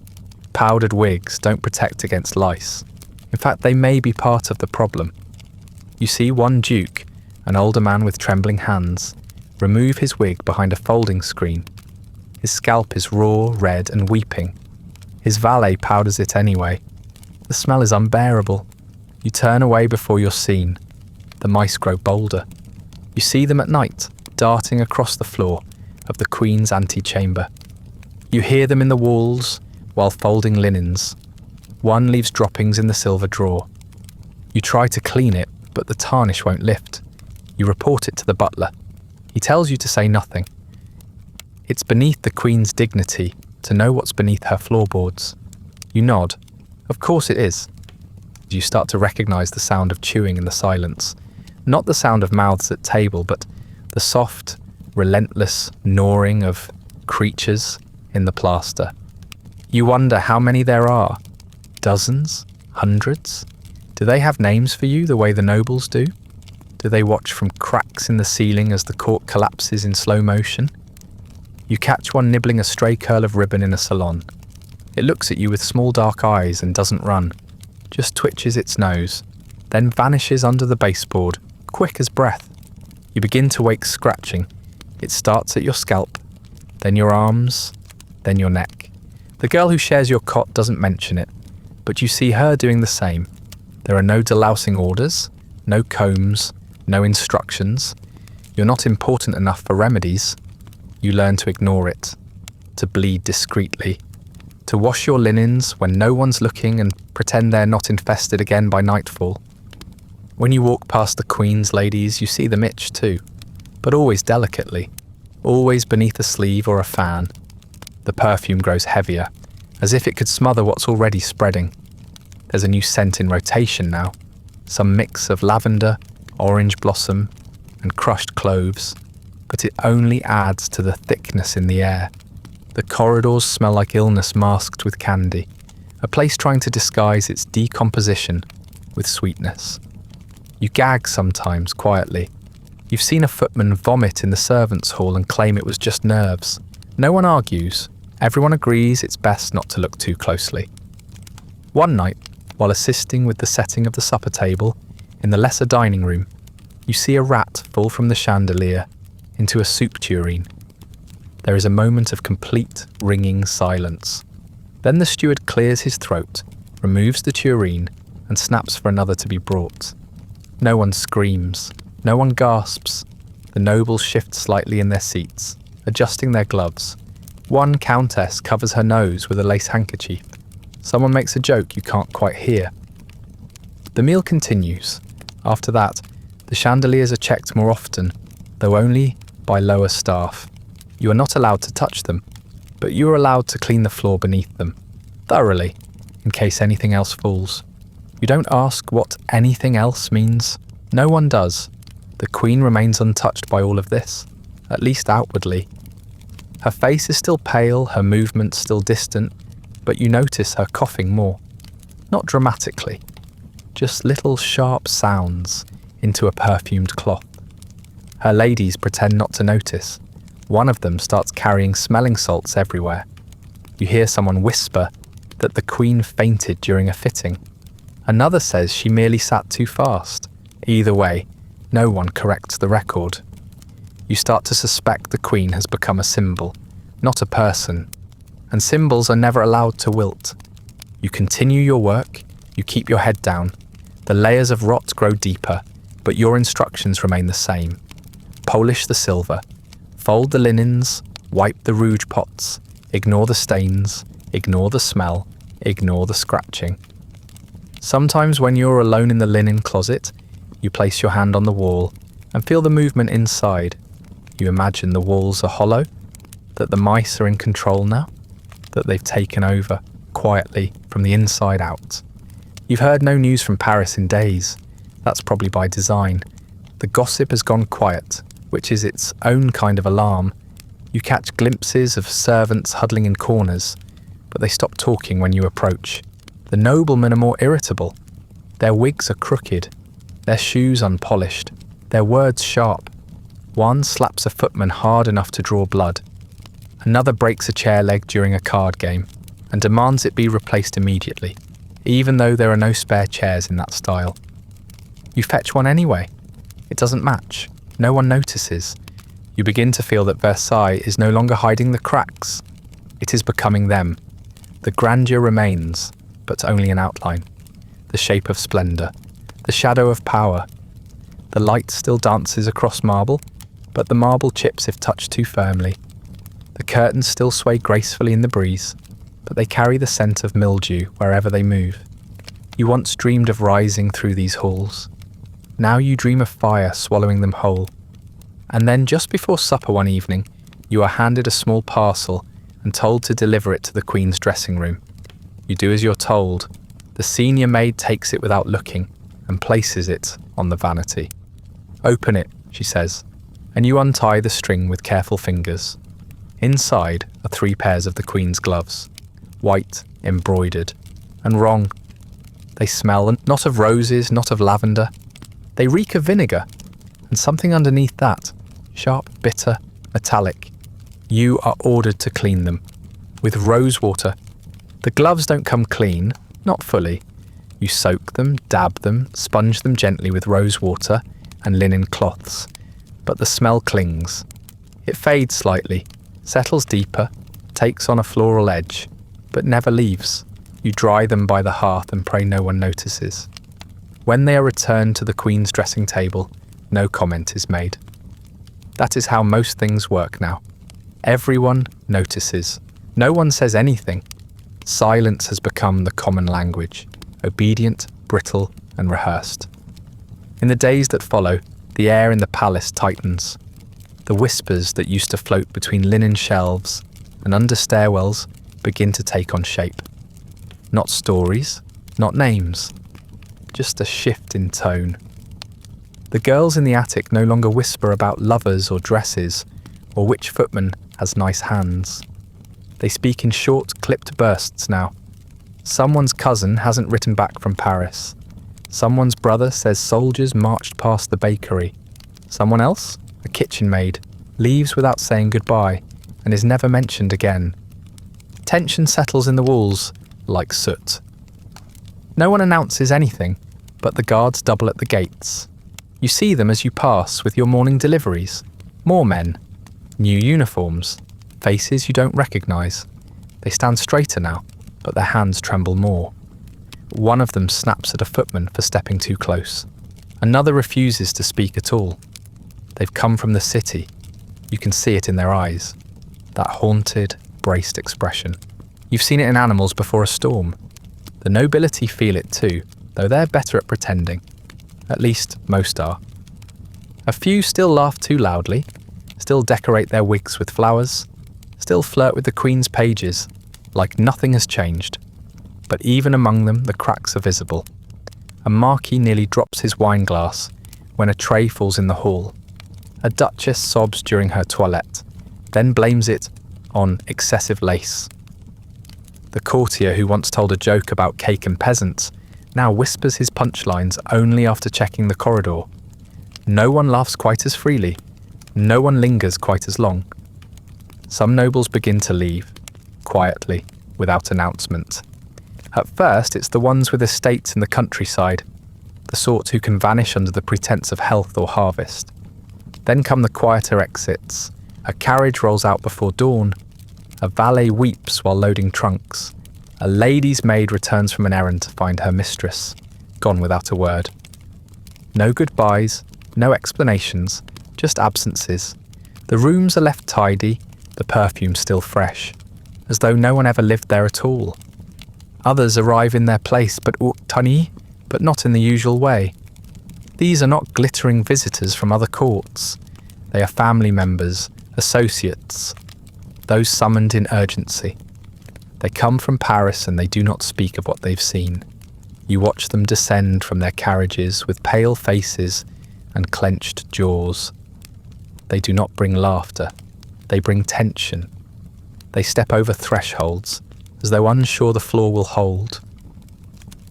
Powdered wigs don't protect against lice. In fact, they may be part of the problem. You see one duke, an older man with trembling hands, remove his wig behind a folding screen. His scalp is raw, red, and weeping. His valet powders it anyway. The smell is unbearable. You turn away before you're seen. The mice grow bolder. You see them at night, darting across the floor of the Queen's antechamber. You hear them in the walls while folding linens. One leaves droppings in the silver drawer. You try to clean it, but the tarnish won't lift. You report it to the butler. He tells you to say nothing. It's beneath the Queen's dignity to know what's beneath her floorboards. You nod. Of course it is. You start to recognise the sound of chewing in the silence. Not the sound of mouths at table, but the soft, relentless gnawing of creatures in the plaster. You wonder how many there are. Dozens? Hundreds? Do they have names for you the way the nobles do? Do they watch from cracks in the ceiling as the court collapses in slow motion? You catch one nibbling a stray curl of ribbon in a salon. It looks at you with small dark eyes and doesn't run, just twitches its nose, then vanishes under the baseboard, quick as breath. You begin to wake scratching. It starts at your scalp, then your arms, then your neck. The girl who shares your cot doesn't mention it, but you see her doing the same. There are no delousing orders, no combs, no instructions. You're not important enough for remedies. You learn to ignore it, to bleed discreetly, to wash your linens when no one's looking and pretend they're not infested again by nightfall. When you walk past the Queen's ladies, you see them itch too, but always delicately, always beneath a sleeve or a fan. The perfume grows heavier, as if it could smother what's already spreading. There's a new scent in rotation now, some mix of lavender, orange blossom, and crushed cloves, but it only adds to the thickness in the air. The corridors smell like illness masked with candy, a place trying to disguise its decomposition with sweetness. You gag sometimes, quietly. You've seen a footman vomit in the servants' hall and claim it was just nerves. No one argues. Everyone agrees it's best not to look too closely. One night, while assisting with the setting of the supper table in the lesser dining room, you see a rat fall from the chandelier into a soup tureen. There is a moment of complete, ringing silence. Then the steward clears his throat, removes the tureen, and snaps for another to be brought. No one screams. No one gasps. The nobles shift slightly in their seats, adjusting their gloves. One countess covers her nose with a lace handkerchief. Someone makes a joke you can't quite hear. The meal continues. After that, the chandeliers are checked more often, though only by lower staff. You are not allowed to touch them, but you are allowed to clean the floor beneath them, thoroughly, in case anything else falls. You don't ask what anything else means. No one does. The Queen remains untouched by all of this, at least outwardly. Her face is still pale, her movements still distant, but you notice her coughing more. Not dramatically, just little sharp sounds into a perfumed cloth. Her ladies pretend not to notice. One of them starts carrying smelling salts everywhere. You hear someone whisper that the Queen fainted during a fitting. Another says she merely sat too fast. Either way, no one corrects the record. You start to suspect the Queen has become a symbol, not a person, and symbols are never allowed to wilt. You continue your work, you keep your head down. The layers of rot grow deeper, but your instructions remain the same. Polish the silver, fold the linens, wipe the rouge pots, ignore the stains, ignore the smell, ignore the scratching. Sometimes when you're alone in the linen closet, you place your hand on the wall and feel the movement inside. You imagine the walls are hollow, that the mice are in control now, that they've taken over, quietly, from the inside out. You've heard no news from Paris in days. That's probably by design. The gossip has gone quiet, which is its own kind of alarm. You catch glimpses of servants huddling in corners, but they stop talking when you approach. The noblemen are more irritable. Their wigs are crooked, their shoes unpolished, their words sharp. One slaps a footman hard enough to draw blood. Another breaks a chair leg during a card game and demands it be replaced immediately, even though there are no spare chairs in that style. You fetch one anyway. It doesn't match. No one notices. You begin to feel that Versailles is no longer hiding the cracks. It is becoming them. The grandeur remains, but only an outline. The shape of splendour. The shadow of power. The light still dances across marble, but the marble chips if touched too firmly. The curtains still sway gracefully in the breeze, but they carry the scent of mildew wherever they move. You once dreamed of rising through these halls. Now you dream of fire swallowing them whole. And then just before supper one evening, you are handed a small parcel and told to deliver it to the Queen's dressing room. You do as you're told. The senior maid takes it without looking and places it on the vanity. "Open it," she says, and you untie the string with careful fingers. Inside are 3 pairs of the Queen's gloves, white, embroidered, and wrong. They smell not of roses, not of lavender. They reek of vinegar, and something underneath that, sharp, bitter, metallic. You are ordered to clean them, with rose water. The gloves don't come clean, not fully. You soak them, dab them, sponge them gently with rose water and linen cloths, but the smell clings. It fades slightly, settles deeper, takes on a floral edge, but never leaves. You dry them by the hearth and pray no one notices. When they are returned to the Queen's dressing table, no comment is made. That is how most things work now. Everyone notices. No one says anything. Silence has become the common language, obedient, brittle, and rehearsed. In the days that follow, the air in the palace tightens. The whispers that used to float between linen shelves and under stairwells begin to take on shape. Not stories, not names, just a shift in tone. The girls in the attic no longer whisper about lovers or dresses, or which footman has nice hands. They speak in short, clipped bursts now. Someone's cousin hasn't written back from Paris. Someone's brother says soldiers marched past the bakery. Someone else, a kitchen maid, leaves without saying goodbye and is never mentioned again. Tension settles in the walls like soot. No one announces anything, but the guards double at the gates. You see them as you pass with your morning deliveries. More men. New uniforms. Faces you don't recognise. They stand straighter now, but their hands tremble more. One of them snaps at a footman for stepping too close. Another refuses to speak at all. They've come from the city. You can see it in their eyes. That haunted, braced expression. You've seen it in animals before a storm. The nobility feel it too, though they're better at pretending. At least, most are. A few still laugh too loudly, still decorate their wigs with flowers, still flirt with the Queen's pages, like nothing has changed. But even among them, the cracks are visible. A marquis nearly drops his wine glass when a tray falls in the hall. A duchess sobs during her toilette, then blames it on excessive lace. The courtier who once told a joke about cake and peasants now whispers his punchlines only after checking the corridor. No one laughs quite as freely. No one lingers quite as long. Some nobles begin to leave, quietly, without announcement. At first, it's the ones with estates in the countryside, the sort who can vanish under the pretense of health or harvest. Then come the quieter exits. A carriage rolls out before dawn. A valet weeps while loading trunks. A lady's maid returns from an errand to find her mistress, gone without a word. No goodbyes, no explanations, just absences. The rooms are left tidy, the perfume still fresh, as though no one ever lived there at all. Others arrive in their place but not in the usual way. These are not glittering visitors from other courts. They are family members, associates, those summoned in urgency. They come from Paris and they do not speak of what they've seen. You watch them descend from their carriages with pale faces and clenched jaws. They do not bring laughter. They bring tension. They step over thresholds, as though unsure the floor will hold.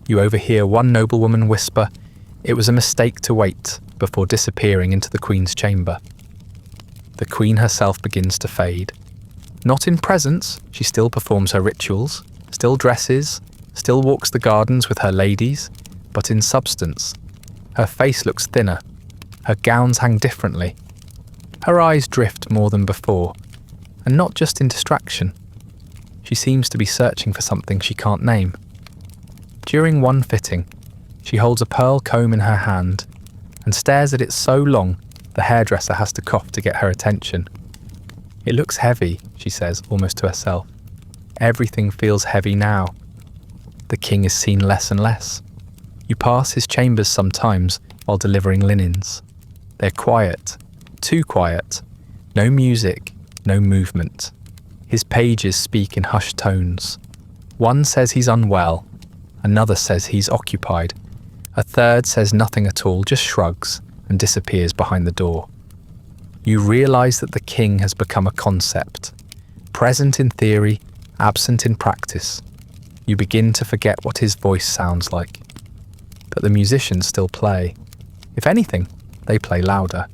You overhear one noblewoman whisper, "It was a mistake to wait," before disappearing into the Queen's chamber. The Queen herself begins to fade. Not in presence, she still performs her rituals, still dresses, still walks the gardens with her ladies, but in substance. Her face looks thinner. Her gowns hang differently. Her eyes drift more than before, and not just in distraction. She seems to be searching for something she can't name. During one fitting, she holds a pearl comb in her hand and stares at it so long the hairdresser has to cough to get her attention. "It looks heavy," she says, almost to herself. Everything feels heavy now. The king is seen less and less. You pass his chambers sometimes while delivering linens. They're quiet, too quiet. No music, no movement. His pages speak in hushed tones. One says he's unwell. Another says he's occupied. A third says nothing at all, just shrugs and disappears behind the door. You realise that the king has become a concept, present in theory, absent in practice. You begin to forget what his voice sounds like. But the musicians still play. If anything, they play louder.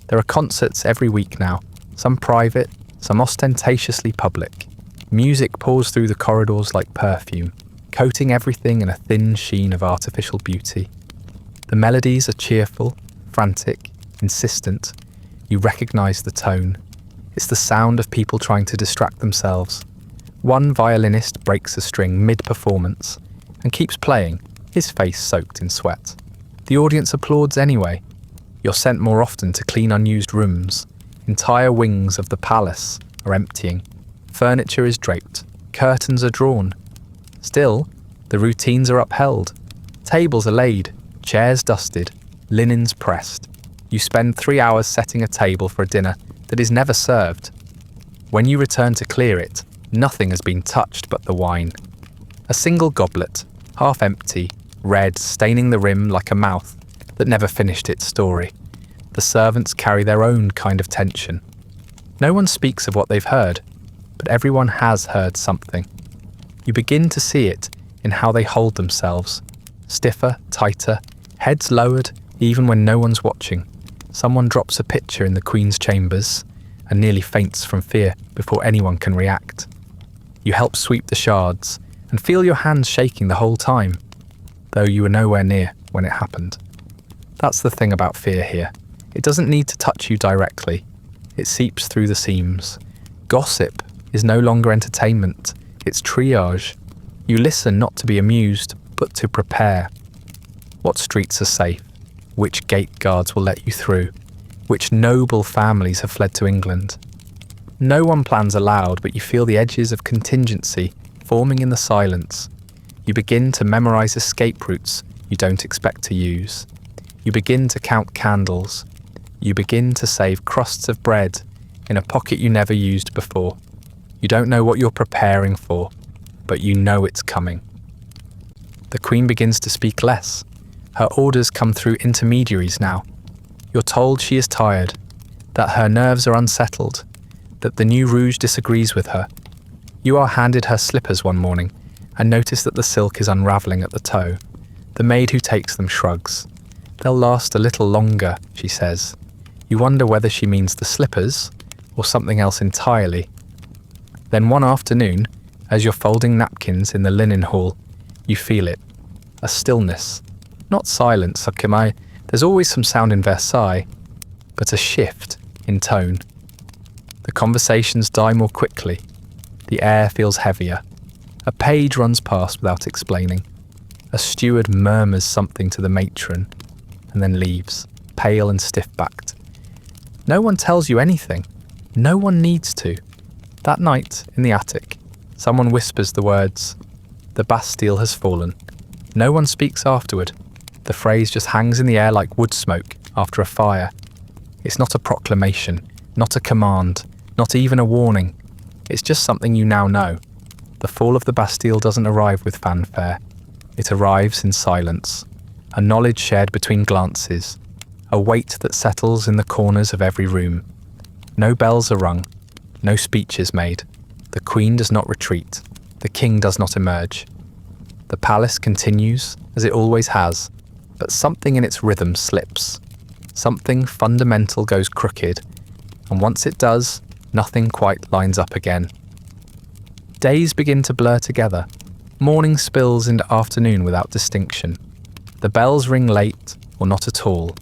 There are concerts every week now, some private, some ostentatiously public. Music pours through the corridors like perfume, coating everything in a thin sheen of artificial beauty. The melodies are cheerful, frantic, insistent. You recognise the tone. It's the sound of people trying to distract themselves. One violinist breaks a string mid-performance and keeps playing, his face soaked in sweat. The audience applauds anyway. You're sent more often to clean unused rooms. Entire wings of the palace are emptying. Furniture is draped. Curtains are drawn. Still, the routines are upheld. Tables are laid, chairs dusted, linens pressed. You spend 3 hours setting a table for a dinner that is never served. When you return to clear it, nothing has been touched but the wine. A single goblet, half empty, red, staining the rim like a mouth that never finished its story. The servants carry their own kind of tension. No one speaks of what they've heard, but everyone has heard something. You begin to see it in how they hold themselves. Stiffer, tighter, heads lowered even when no one's watching. Someone drops a pitcher in the Queen's chambers and nearly faints from fear before anyone can react. You help sweep the shards and feel your hands shaking the whole time, though you were nowhere near when it happened. That's the thing about fear here. It doesn't need to touch you directly. It seeps through the seams. Gossip is no longer entertainment. It's triage. You listen not to be amused, but to prepare. What streets are safe? Which gate guards will let you through? Which noble families have fled to England? No one plans aloud, but you feel the edges of contingency forming in the silence. You begin to memorize escape routes you don't expect to use. You begin to count candles. You begin to save crusts of bread in a pocket you never used before. You don't know what you're preparing for, but you know it's coming. The Queen begins to speak less. Her orders come through intermediaries now. You're told she is tired, that her nerves are unsettled, that the new rouge disagrees with her. You are handed her slippers one morning and notice that the silk is unravelling at the toe. The maid who takes them shrugs. "They'll last a little longer," she says. You wonder whether she means the slippers or something else entirely. Then one afternoon, As you're folding napkins in the linen hall, you feel it. A stillness. Not silence, there's always some sound in Versailles, but a shift in tone. The conversations die more quickly. The air feels heavier. A page runs past without explaining. A steward murmurs something to the matron and then leaves, pale and stiff-backed. No one tells you anything. No one needs to. That night, in the attic, someone whispers the words, "The Bastille has fallen." No one speaks afterward. The phrase just hangs in the air like wood smoke after a fire. It's not a proclamation, not a command, not even a warning. It's just something you now know. The fall of the Bastille doesn't arrive with fanfare. It arrives in silence, a knowledge shared between glances, a weight that settles in the corners of every room. No bells are rung, no speech is made. The Queen does not retreat, the King does not emerge. The palace continues, as it always has, but something in its rhythm slips. Something fundamental goes crooked, and once it does, nothing quite lines up again. Days begin to blur together. Morning spills into afternoon without distinction. The bells ring late, or not at all.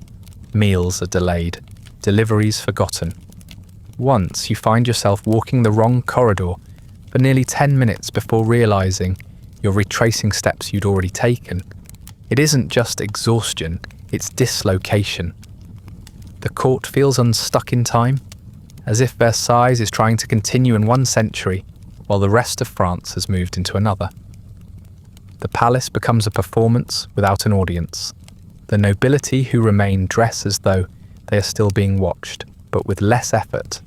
Meals are delayed, deliveries forgotten. Once you find yourself walking the wrong corridor for nearly 10 minutes before realising you're retracing steps you'd already taken. It isn't just exhaustion, it's dislocation. The court feels unstuck in time, as if Versailles is trying to continue in one century while the rest of France has moved into another. The palace becomes a performance without an audience. The nobility who remain dress as though they are still being watched, but with less effort.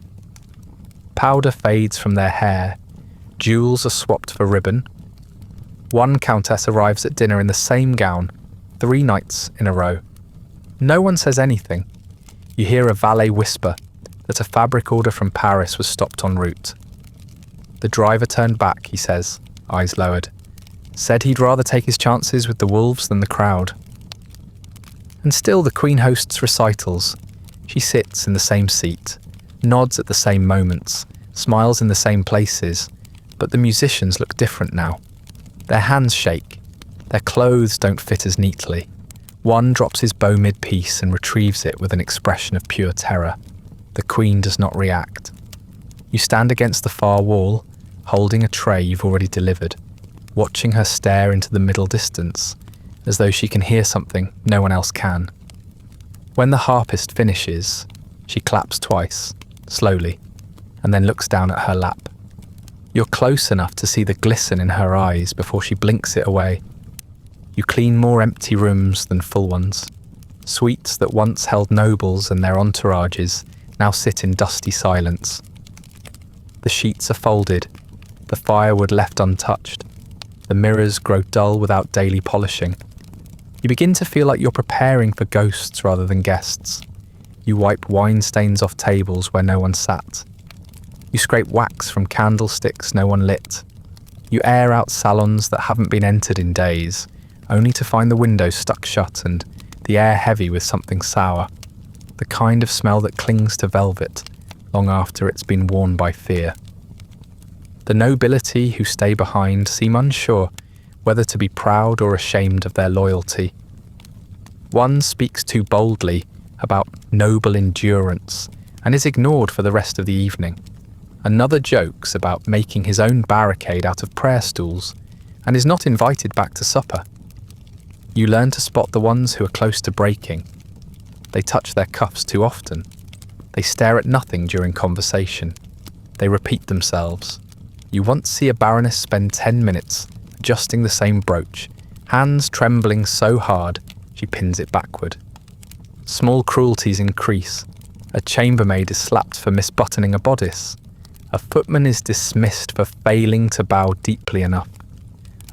Powder fades from their hair, jewels are swapped for ribbon. One countess arrives at dinner in the same gown, 3 nights in a row. No one says anything. You hear a valet whisper that a fabric order from Paris was stopped en route. The driver turned back, he says, eyes lowered. Said he'd rather take his chances with the wolves than the crowd. And still the Queen hosts recitals. She sits in the same seat, nods at the same moments, smiles in the same places, but the musicians look different now. Their hands shake. Their clothes don't fit as neatly. One drops his bow mid-piece and retrieves it with an expression of pure terror. The Queen does not react. You stand against the far wall, holding a tray you've already delivered, watching her stare into the middle distance, as though she can hear something no one else can. When the harpist finishes, she claps twice, slowly, and then looks down at her lap. You're close enough to see the glisten in her eyes before she blinks it away. You clean more empty rooms than full ones. Suites that once held nobles and their entourages now sit in dusty silence. The sheets are folded, the firewood left untouched. The mirrors grow dull without daily polishing. You begin to feel like you're preparing for ghosts rather than guests. You wipe wine stains off tables where no one sat. You scrape wax from candlesticks no one lit. You air out salons that haven't been entered in days, only to find the windows stuck shut and the air heavy with something sour, the kind of smell that clings to velvet long after it's been worn by fear. The nobility who stay behind seem unsure whether to be proud or ashamed of their loyalty. One speaks too boldly about noble endurance and is ignored for the rest of the evening. Another jokes about making his own barricade out of prayer stools and is not invited back to supper. You learn to spot the ones who are close to breaking. They touch their cuffs too often. They stare at nothing during conversation. They repeat themselves. You once see a baroness spend 10 minutes adjusting the same brooch, hands trembling so hard she pins it backward. Small cruelties increase. A chambermaid is slapped for misbuttoning a bodice. A footman is dismissed for failing to bow deeply enough.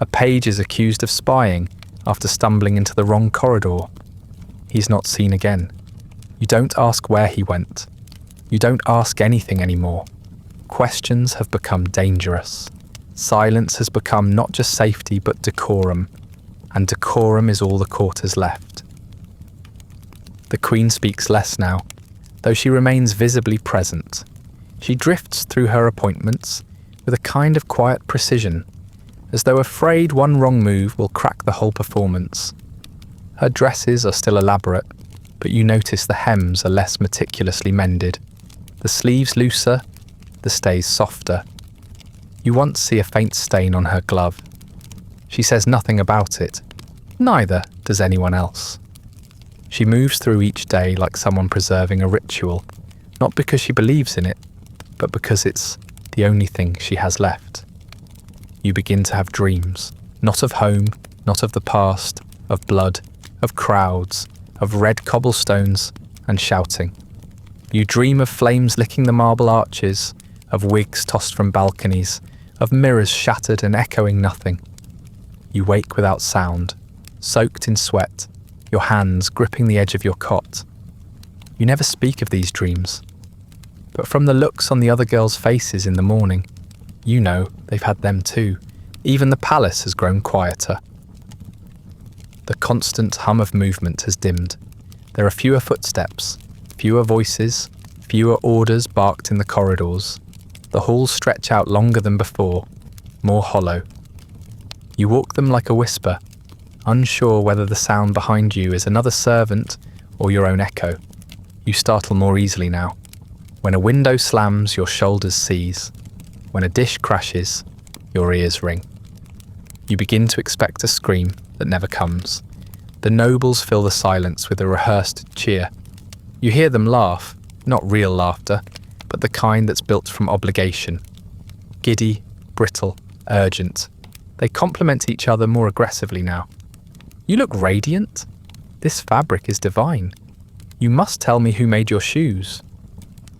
A page is accused of spying after stumbling into the wrong corridor. He's not seen again. You don't ask where he went. You don't ask anything anymore. Questions have become dangerous. Silence has become not just safety but decorum, and decorum is all the court has left. The Queen speaks less now, though she remains visibly present. She drifts through her appointments, with a kind of quiet precision, as though afraid one wrong move will crack the whole performance. Her dresses are still elaborate, but you notice the hems are less meticulously mended, the sleeves looser, the stays softer. You once see a faint stain on her glove. She says nothing about it, neither does anyone else. She moves through each day like someone preserving a ritual, not because she believes in it, but because it's the only thing she has left. You begin to have dreams, not of home, not of the past, of blood, of crowds, of red cobblestones and shouting. You dream of flames licking the marble arches, of wigs tossed from balconies, of mirrors shattered and echoing nothing. You wake without sound, soaked in sweat, your hands gripping the edge of your cot. You never speak of these dreams, but from the looks on the other girls' faces in the morning, you know they've had them too. Even the palace has grown quieter. The constant hum of movement has dimmed. There are fewer footsteps, fewer voices, fewer orders barked in the corridors. The halls stretch out longer than before, more hollow. You walk them like a whisper, unsure whether the sound behind you is another servant or your own echo. You startle more easily now. When a window slams, your shoulders seize. When a dish crashes, your ears ring. You begin to expect a scream that never comes. The nobles fill the silence with a rehearsed cheer. You hear them laugh, not real laughter, but the kind that's built from obligation. Giddy, brittle, urgent. They compliment each other more aggressively now. You look radiant. This fabric is divine. You must tell me who made your shoes.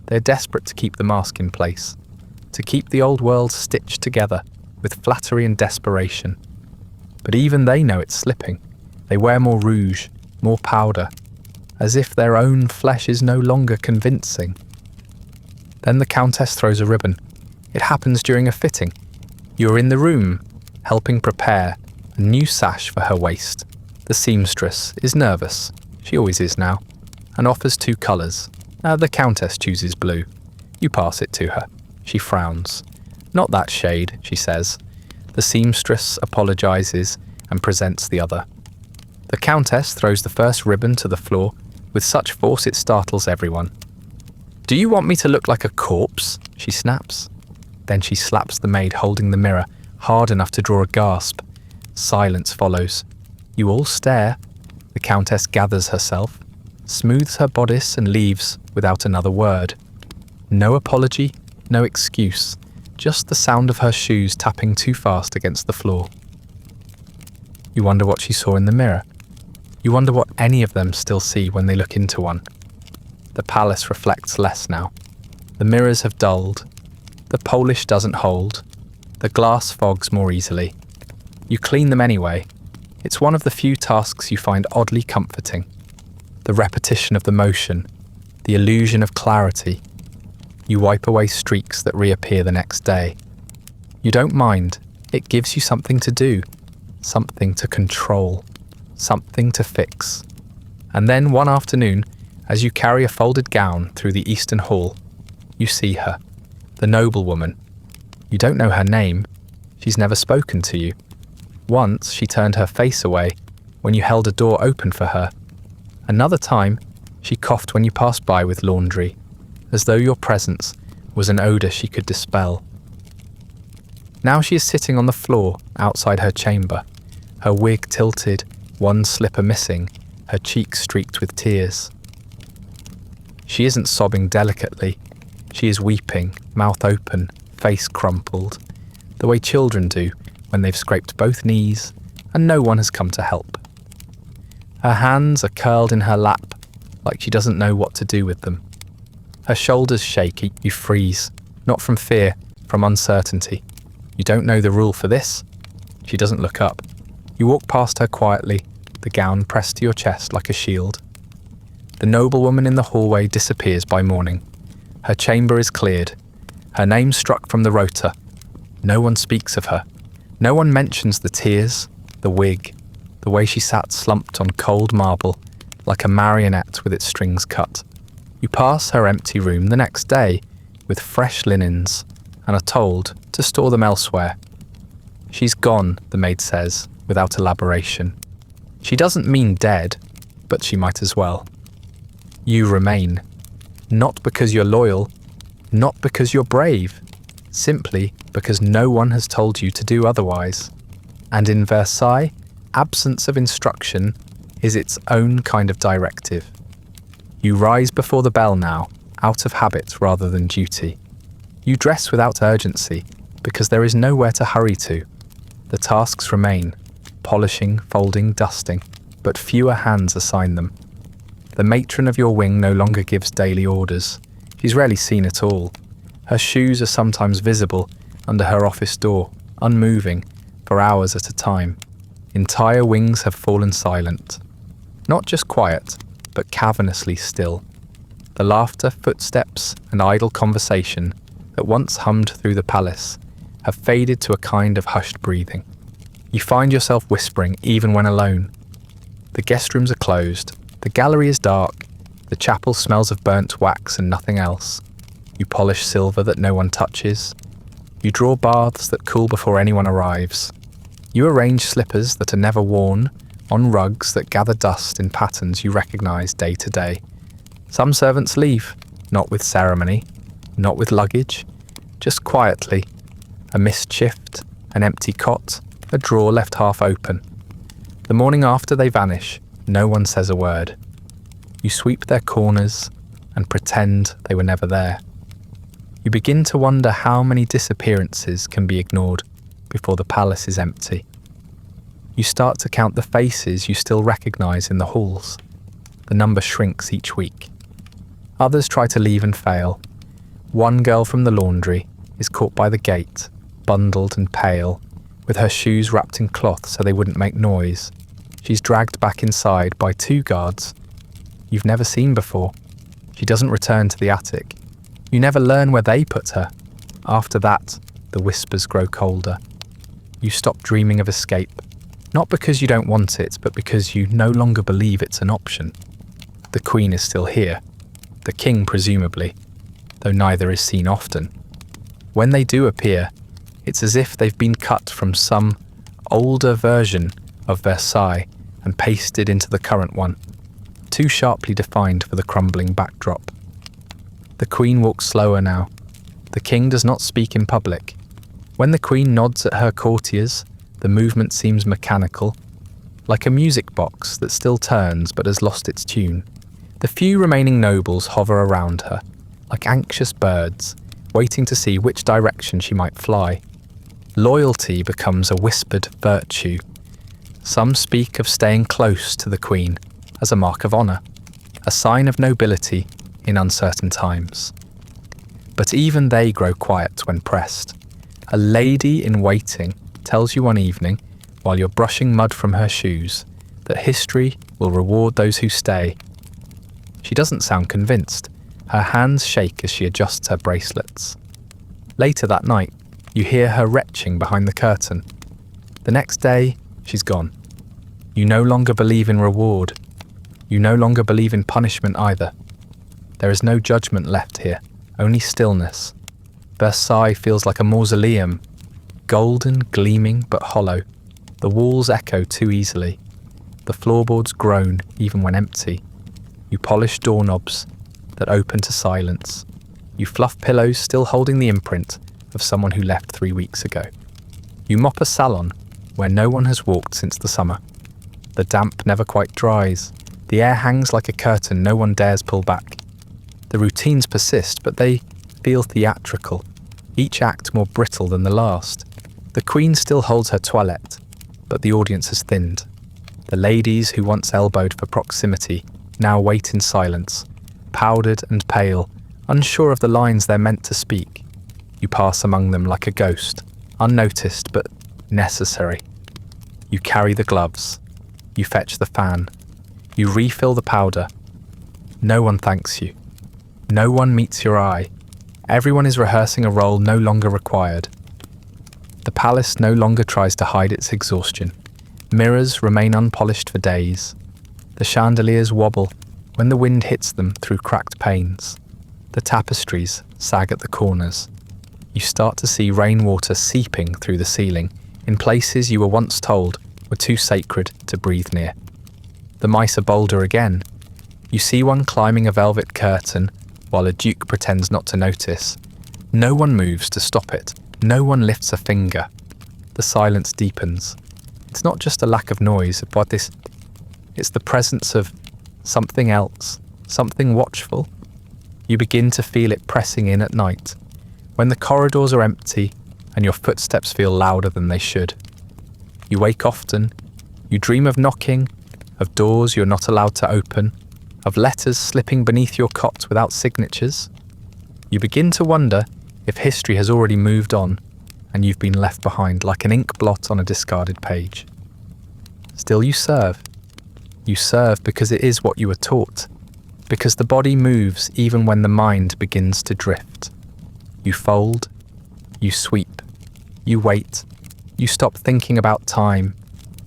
They're desperate to keep the mask in place, to keep the old world stitched together with flattery and desperation. But even they know it's slipping. They wear more rouge, more powder, as if their own flesh is no longer convincing. Then the Countess throws a ribbon. It happens during a fitting. You're in the room, helping prepare a new sash for her waist. The seamstress is nervous, she always is now, and offers 2 colours. The Countess chooses blue. You pass it to her. She frowns. Not that shade, she says. The seamstress apologises and presents the other. The Countess throws the first ribbon to the floor with such force it startles everyone. Do you want me to look like a corpse? She snaps. Then she slaps the maid holding the mirror hard enough to draw a gasp. Silence follows. You all stare. The Countess gathers herself, smooths her bodice and leaves without another word. No apology, no excuse, just the sound of her shoes tapping too fast against the floor. You wonder what she saw in the mirror. You wonder what any of them still see when they look into one. The palace reflects less now. The mirrors have dulled. The polish doesn't hold. The glass fogs more easily. You clean them anyway. It's one of the few tasks you find oddly comforting. The repetition of the motion, the illusion of clarity. You wipe away streaks that reappear the next day. You don't mind. It gives you something to do, something to control, something to fix. And then one afternoon, as you carry a folded gown through the eastern hall, you see her, the noblewoman. You don't know her name. She's never spoken to you. Once she turned her face away when you held a door open for her. Another time, she coughed when you passed by with laundry, as though your presence was an odour she could dispel. Now she is sitting on the floor outside her chamber, her wig tilted, one slipper missing, her cheeks streaked with tears. She isn't sobbing delicately. She is weeping, mouth open, face crumpled, the way children do when they've scraped both knees and no one has come to help. Her hands are curled in her lap, like she doesn't know what to do with them. Her shoulders shake, you freeze, not from fear, from uncertainty. You don't know the rule for this. She doesn't look up. You walk past her quietly, the gown pressed to your chest like a shield. The noblewoman in the hallway disappears by morning. Her chamber is cleared, her name struck from the rota. No one speaks of her. No one mentions the tears, the wig, the way she sat slumped on cold marble, like a marionette with its strings cut. You pass her empty room the next day, with fresh linens, and are told to store them elsewhere. She's gone, the maid says, without elaboration. She doesn't mean dead, but she might as well. You remain. Not because you're loyal, not because you're brave, simply because no one has told you to do otherwise. And in Versailles, absence of instruction is its own kind of directive. You rise before the bell now, out of habit rather than duty. You dress without urgency, because there is nowhere to hurry to. The tasks remain, polishing, folding, dusting, but fewer hands assign them. The matron of your wing no longer gives daily orders. She's rarely seen at all. Her shoes are sometimes visible under her office door, unmoving, for hours at a time. Entire wings have fallen silent. Not just quiet, but cavernously still. The laughter, footsteps, and idle conversation that once hummed through the palace have faded to a kind of hushed breathing. You find yourself whispering even when alone. The guest rooms are closed, the gallery is dark, the chapel smells of burnt wax and nothing else. You polish silver that no one touches. You draw baths that cool before anyone arrives. You arrange slippers that are never worn on rugs that gather dust in patterns you recognise day to day. Some servants leave, not with ceremony, not with luggage, just quietly. A missed shift, an empty cot, a drawer left half open. The morning after they vanish, no one says a word. You sweep their corners and pretend they were never there. You begin to wonder how many disappearances can be ignored before the palace is empty. You start to count the faces you still recognise in the halls. The number shrinks each week. Others try to leave and fail. One girl from the laundry is caught by the gate, bundled and pale, with her shoes wrapped in cloth so they wouldn't make noise. She's dragged back inside by 2 guards you've never seen before. She doesn't return to the attic. You never learn where they put her. After that, the whispers grow colder. You stop dreaming of escape, not because you don't want it, but because you no longer believe it's an option. The Queen is still here, the King presumably, though neither is seen often. When they do appear, it's as if they've been cut from some older version of Versailles and pasted into the current one, too sharply defined for the crumbling backdrop. The Queen walks slower now. The King does not speak in public. When the Queen nods at her courtiers, the movement seems mechanical, like a music box that still turns but has lost its tune. The few remaining nobles hover around her, like anxious birds, waiting to see which direction she might fly. Loyalty becomes a whispered virtue. Some speak of staying close to the Queen as a mark of honour, a sign of nobility in uncertain times. But even they grow quiet when pressed. A lady in waiting tells you one evening, while you're brushing mud from her shoes, that history will reward those who stay. She doesn't sound convinced. Her hands shake as she adjusts her bracelets. Later that night, you hear her retching behind the curtain. The next day, she's gone. You no longer believe in reward. You no longer believe in punishment either. There is no judgment left here, only stillness. Versailles feels like a mausoleum, golden, gleaming, but hollow. The walls echo too easily. The floorboards groan even when empty. You polish doorknobs that open to silence. You fluff pillows still holding the imprint of someone who left 3 weeks ago. You mop a salon where no one has walked since the summer. The damp never quite dries. The air hangs like a curtain no one dares pull back. The routines persist, but they feel theatrical, each act more brittle than the last. The Queen still holds her toilette, but the audience has thinned. The ladies who once elbowed for proximity now wait in silence, powdered and pale, unsure of the lines they're meant to speak. You pass among them like a ghost, unnoticed but necessary. You carry the gloves. You fetch the fan. You refill the powder. No one thanks you. No one meets your eye. Everyone is rehearsing a role no longer required. The palace no longer tries to hide its exhaustion. Mirrors remain unpolished for days. The chandeliers wobble when the wind hits them through cracked panes. The tapestries sag at the corners. You start to see rainwater seeping through the ceiling in places you were once told were too sacred to breathe near. The mice are bolder again. You see one climbing a velvet curtain while a duke pretends not to notice. No one moves to stop it. No one lifts a finger. The silence deepens. It's not just a lack of noise, but it's the presence of something else, something watchful. You begin to feel it pressing in at night, when the corridors are empty and your footsteps feel louder than they should. You wake often. You dream of knocking, of doors you're not allowed to open, of letters slipping beneath your cot without signatures. You begin to wonder if history has already moved on and you've been left behind like an ink blot on a discarded page. Still you serve. You serve because it is what you were taught, because the body moves even when the mind begins to drift. You fold, you sweep, you wait, you stop thinking about time.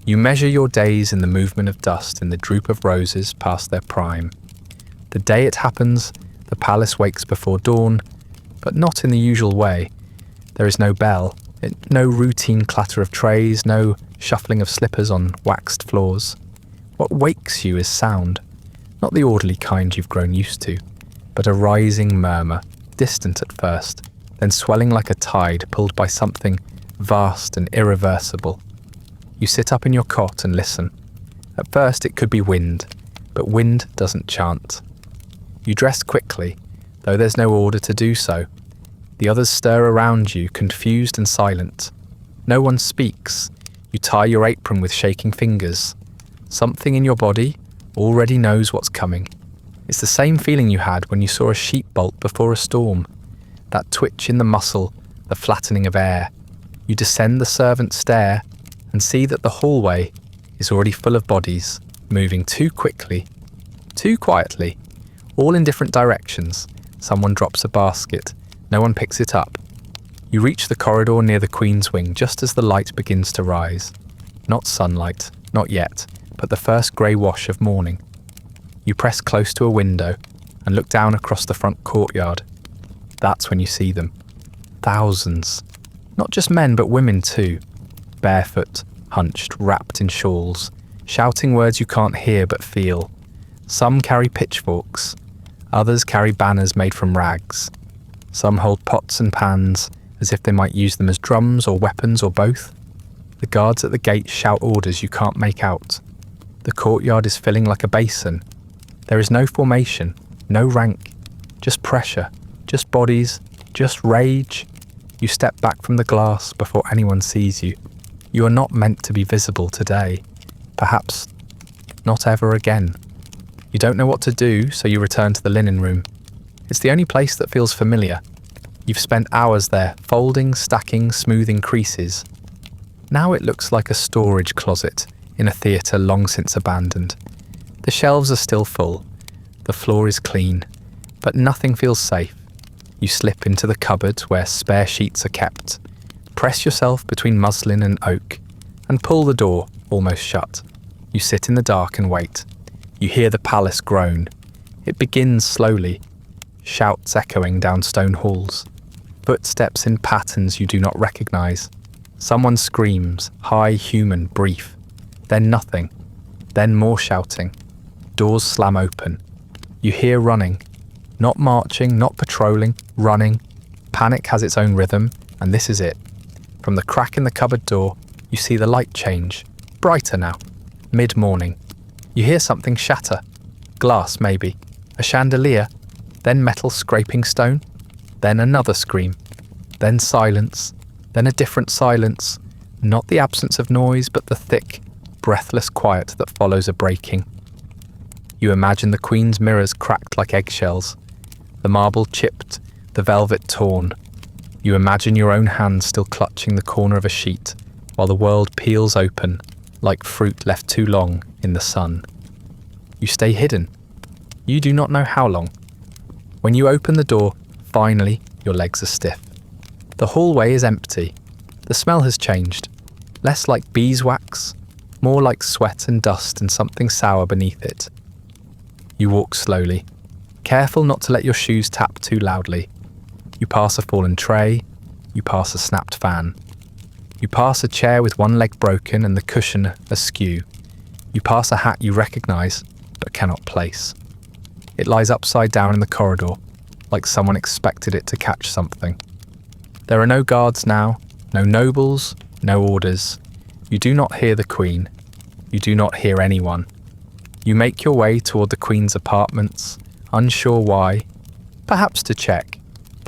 You measure your days in the movement of dust in the droop of roses past their prime. The day it happens, the palace wakes before dawn, but not in the usual way. There is no bell, no routine clatter of trays, no shuffling of slippers on waxed floors. What wakes you is sound, not the orderly kind you've grown used to, but a rising murmur, distant at first, then swelling like a tide pulled by something vast and irreversible. You sit up in your cot and listen. At first it could be wind, but wind doesn't chant. You dress quickly, though there's no order to do so. The others stir around you, confused and silent. No one speaks. You tie your apron with shaking fingers. Something in your body already knows what's coming. It's the same feeling you had when you saw a sheep bolt before a storm. That twitch in the muscle, the flattening of air. You descend the servant stair and see that the hallway is already full of bodies, moving too quickly, too quietly, all in different directions. Someone drops a basket. No one picks it up. You reach the corridor near the Queen's wing just as the light begins to rise. Not sunlight, not yet, but the first grey wash of morning. You press close to a window and look down across the front courtyard. That's when you see them. Thousands. Not just men, but women too. Barefoot, hunched, wrapped in shawls, shouting words you can't hear but feel. Some carry pitchforks. Others carry banners made from rags. Some hold pots and pans, as if they might use them as drums or weapons or both. The guards at the gate shout orders you can't make out. The courtyard is filling like a basin. There is no formation, no rank, just pressure, just bodies, just rage. You step back from the glass before anyone sees you. You are not meant to be visible today. Perhaps not ever again. You don't know what to do, so you return to the linen room. It's the only place that feels familiar. You've spent hours there, folding, stacking, smoothing creases. Now it looks like a storage closet in a theatre long since abandoned. The shelves are still full. The floor is clean, but nothing feels safe. You slip into the cupboard where spare sheets are kept, press yourself between muslin and oak, and pull the door almost shut. You sit in the dark and wait. You hear the palace groan. It begins slowly, shouts echoing down stone halls, footsteps in patterns you do not recognize. Someone screams, high, human, brief. Then nothing. Then more shouting. Doors slam open. You hear running. Not marching, not patrolling, running. Panic has its own rhythm, and this is it. From the crack in the cupboard door, you see the light change. Brighter now. Mid-morning. You hear something shatter. Glass, maybe. A chandelier. Then metal scraping stone. Then another scream. Then silence. Then a different silence. Not the absence of noise, but the thick, breathless quiet that follows a breaking. You imagine the Queen's mirrors cracked like eggshells, the marble chipped, the velvet torn. You imagine your own hand still clutching the corner of a sheet, while the world peels open, like fruit left too long in the sun. You stay hidden. You do not know how long. When you open the door, finally, your legs are stiff. The hallway is empty. The smell has changed. Less like beeswax, more like sweat and dust and something sour beneath it. You walk slowly, careful not to let your shoes tap too loudly. You pass a fallen tray, You pass a snapped fan. You pass a chair with one leg broken and the cushion askew. You pass a hat you recognise but cannot place. It lies upside down in the corridor, like someone expected it to catch something. There are no guards now, no nobles, no orders. You do not hear the Queen. You do not hear anyone. You make your way toward the Queen's apartments, unsure why. Perhaps to check.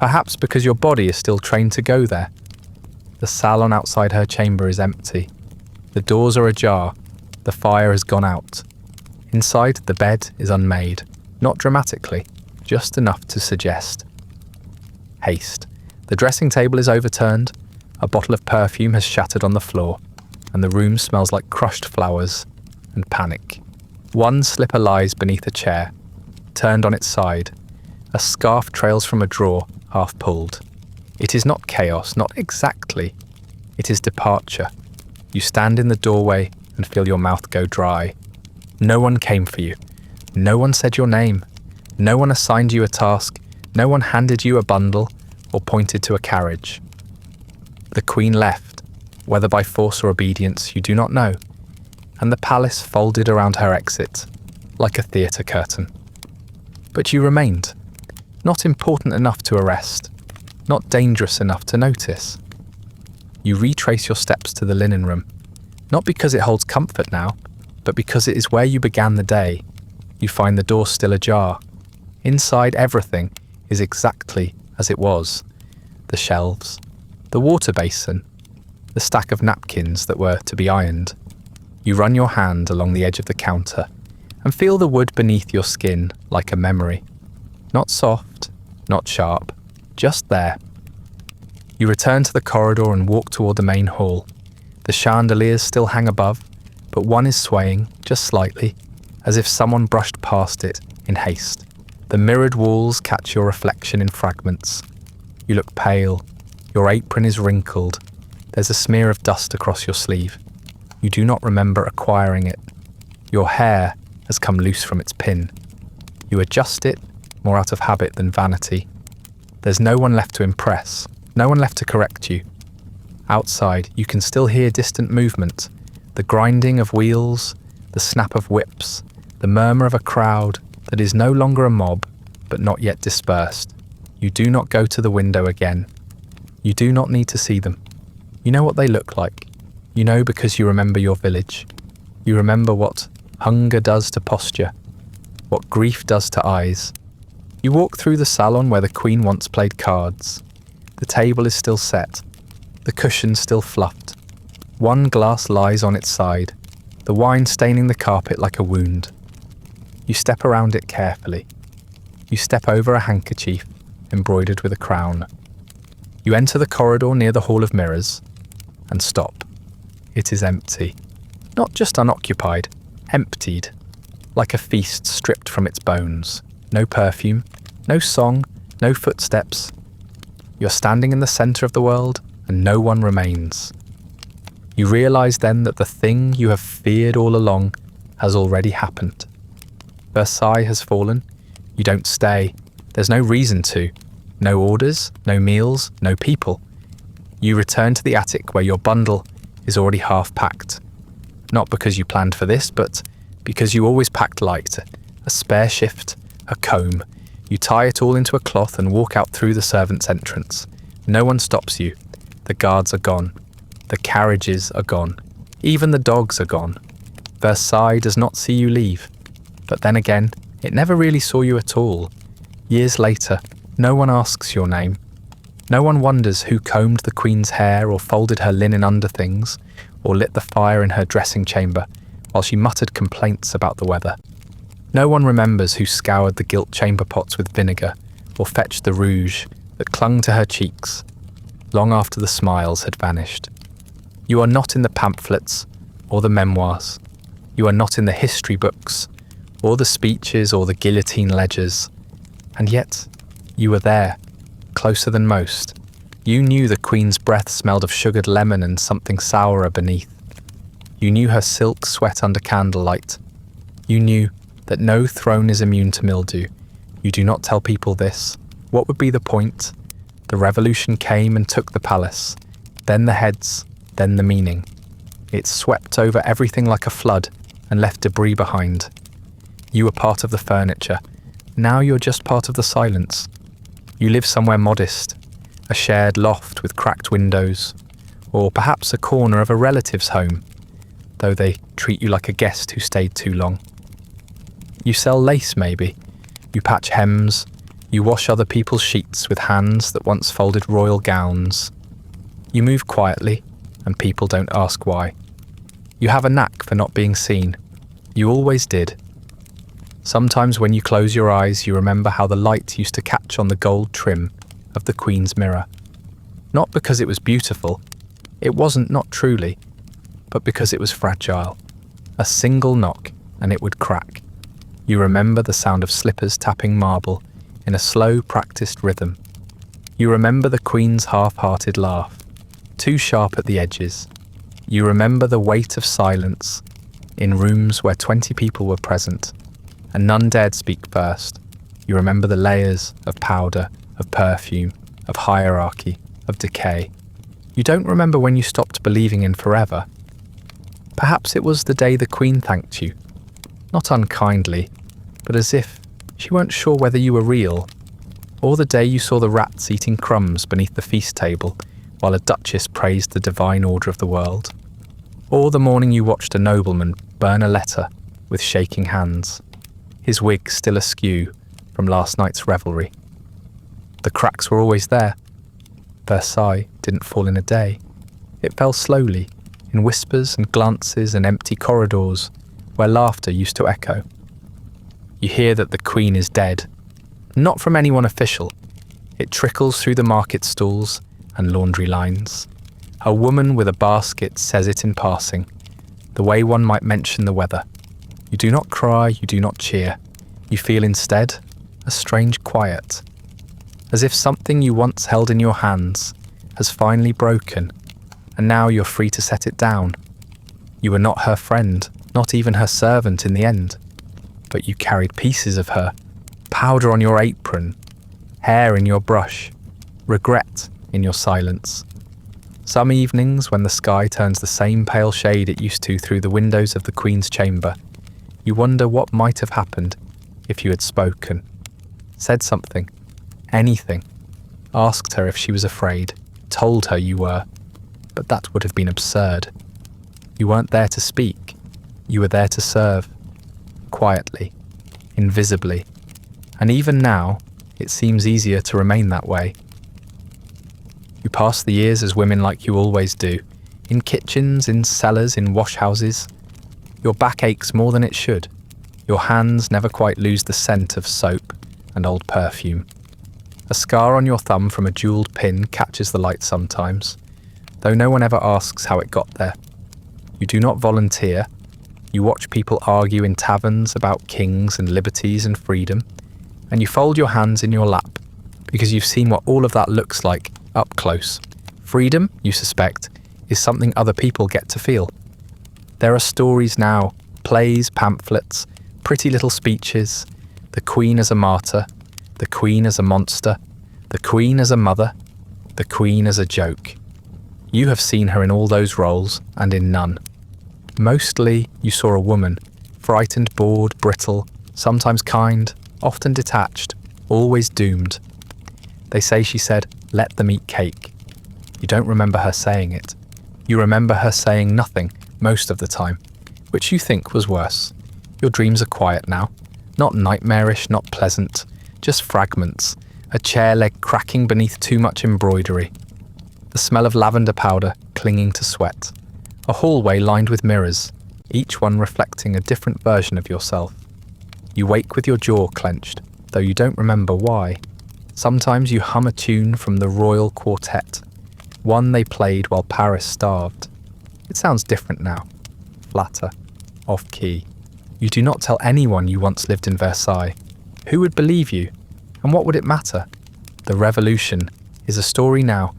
Perhaps because your body is still trained to go there. The salon outside her chamber is empty. The doors are ajar. The fire has gone out. Inside, the bed is unmade. Not dramatically, just enough to suggest. Haste. The dressing table is overturned. A bottle of perfume has shattered on the floor, and the room smells like crushed flowers and panic. One slipper lies beneath a chair, turned on its side. A scarf trails from a drawer, half pulled. It is not chaos, not exactly. It is departure. You stand in the doorway and feel your mouth go dry. No one came for you. No one said your name. No one assigned you a task. No one handed you a bundle or pointed to a carriage. The Queen left, whether by force or obedience, you do not know, and the palace folded around her exit, like a theatre curtain. But you remained, not important enough to arrest, not dangerous enough to notice. You retrace your steps to the linen room, not because it holds comfort now, but because it is where you began the day. You find the door still ajar. Inside, everything is exactly as it was. The shelves, the water basin, the stack of napkins that were to be ironed. You run your hand along the edge of the counter and feel the wood beneath your skin like a memory. Not soft, not sharp, just there. You return to the corridor and walk toward the main hall. The chandeliers still hang above, but one is swaying, just slightly, as if someone brushed past it in haste. The mirrored walls catch your reflection in fragments. You look pale. Your apron is wrinkled. There's a smear of dust across your sleeve. You do not remember acquiring it. Your hair has come loose from its pin. You adjust it, more out of habit than vanity. There's no one left to impress, no one left to correct you. Outside, you can still hear distant movement, the grinding of wheels, the snap of whips, the murmur of a crowd that is no longer a mob, but not yet dispersed. You do not go to the window again. You do not need to see them. You know what they look like. You know because you remember your village. You remember what hunger does to posture, what grief does to eyes. You walk through the salon where the Queen once played cards. The table is still set, the cushion still fluffed. One glass lies on its side, the wine staining the carpet like a wound. You step around it carefully. You step over a handkerchief embroidered with a crown. You enter the corridor near the Hall of Mirrors and stop. It is empty. Not just unoccupied, emptied, like a feast stripped from its bones. No perfume, no song, no footsteps. You're standing in the centre of the world and no one remains. You realise then that the thing you have feared all along has already happened. Versailles has fallen. You don't stay. There's no reason to. No orders, no meals, no people. You return to the attic where your bundle is already half packed. Not because you planned for this, but because you always packed light. A spare shift, a comb. You tie it all into a cloth and walk out through the servants' entrance. No one stops you. The guards are gone. The carriages are gone. Even the dogs are gone. Versailles does not see you leave. But then again, it never really saw you at all. Years later, no one asks your name. No one wonders who combed the Queen's hair or folded her linen underthings or lit the fire in her dressing chamber while she muttered complaints about the weather. No one remembers who scoured the gilt chamber pots with vinegar or fetched the rouge that clung to her cheeks long after the smiles had vanished. You are not in the pamphlets or the memoirs. You are not in the history books or the speeches or the guillotine ledgers. And yet, you were there, closer than most. You knew the Queen's breath smelled of sugared lemon and something sourer beneath. You knew her silk sweat under candlelight. You knew that no throne is immune to mildew. You do not tell people this. What would be the point? The revolution came and took the palace, then the heads, then the meaning. It swept over everything like a flood and left debris behind. You were part of the furniture. Now you're just part of the silence. You live somewhere modest, a shared loft with cracked windows, or perhaps a corner of a relative's home, though they treat you like a guest who stayed too long. You sell lace, maybe. You patch hems. You wash other people's sheets with hands that once folded royal gowns. You move quietly, and people don't ask why. You have a knack for not being seen. You always did. Sometimes when you close your eyes, you remember how the light used to catch on the gold trim of the Queen's mirror. Not because it was beautiful. It wasn't, not truly. But because it was fragile. A single knock, and it would crack. You remember the sound of slippers tapping marble in a slow, practiced rhythm. You remember the Queen's half-hearted laugh, too sharp at the edges. You remember the weight of silence in rooms where 20 people were present, and none dared speak first. You remember the layers of powder, of perfume, of hierarchy, of decay. You don't remember when you stopped believing in forever. Perhaps it was the day the Queen thanked you, not unkindly, but as if she weren't sure whether you were real, or the day you saw the rats eating crumbs beneath the feast table while a duchess praised the divine order of the world, or the morning you watched a nobleman burn a letter with shaking hands, his wig still askew from last night's revelry. The cracks were always there. Versailles didn't fall in a day. It fell slowly, in whispers and glances and empty corridors where laughter used to echo. You hear that the Queen is dead, not from anyone official. It trickles through the market stalls and laundry lines. A woman with a basket says it in passing, the way one might mention the weather. You do not cry, you do not cheer. You feel instead a strange quiet, as if something you once held in your hands has finally broken, and now you're free to set it down. You were not her friend, not even her servant in the end, but you carried pieces of her, powder on your apron, hair in your brush, regret in your silence. Some evenings, when the sky turns the same pale shade it used to through the windows of the Queen's chamber, you wonder what might have happened if you had spoken, said something, anything, asked her if she was afraid, told her you were, but that would have been absurd. You weren't there to speak, you were there to serve, quietly, invisibly, and even now, it seems easier to remain that way. You pass the years as women like you always do, in kitchens, in cellars, in washhouses. Your back aches more than it should. Your hands never quite lose the scent of soap and old perfume. A scar on your thumb from a jewelled pin catches the light sometimes, though no one ever asks how it got there. You do not volunteer. You watch people argue in taverns about kings and liberties and freedom, and you fold your hands in your lap because you've seen what all of that looks like up close. Freedom, you suspect, is something other people get to feel. There are stories now, plays, pamphlets, pretty little speeches, the Queen as a martyr, the Queen as a monster, the Queen as a mother, the Queen as a joke. You have seen her in all those roles and in none. Mostly you saw a woman, frightened, bored, brittle, sometimes kind, often detached, always doomed. They say she said, "Let them eat cake." You don't remember her saying it. You remember her saying nothing most of the time, which you think was worse. Your dreams are quiet now, not nightmarish, not pleasant, just fragments, a chair leg cracking beneath too much embroidery, the smell of lavender powder clinging to sweat, a hallway lined with mirrors, each one reflecting a different version of yourself. You wake with your jaw clenched, though you don't remember why. Sometimes you hum a tune from the Royal Quartet, one they played while Paris starved. It sounds different now, flatter, off-key. You do not tell anyone you once lived in Versailles. Who would believe you? And what would it matter? The revolution is a story now,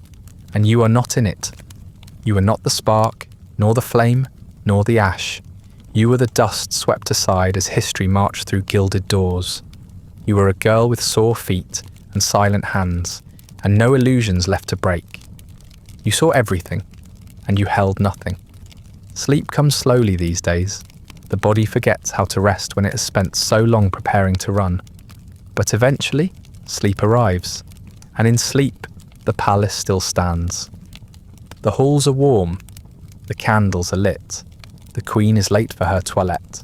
and you are not in it. You are not the spark, nor the flame, nor the ash. You were the dust swept aside as history marched through gilded doors. You were a girl with sore feet and silent hands, and no illusions left to break. You saw everything, and you held nothing. Sleep comes slowly these days. The body forgets how to rest when it has spent so long preparing to run. But eventually, sleep arrives, and in sleep, the palace still stands. The halls are warm, the candles are lit, the queen is late for her toilette.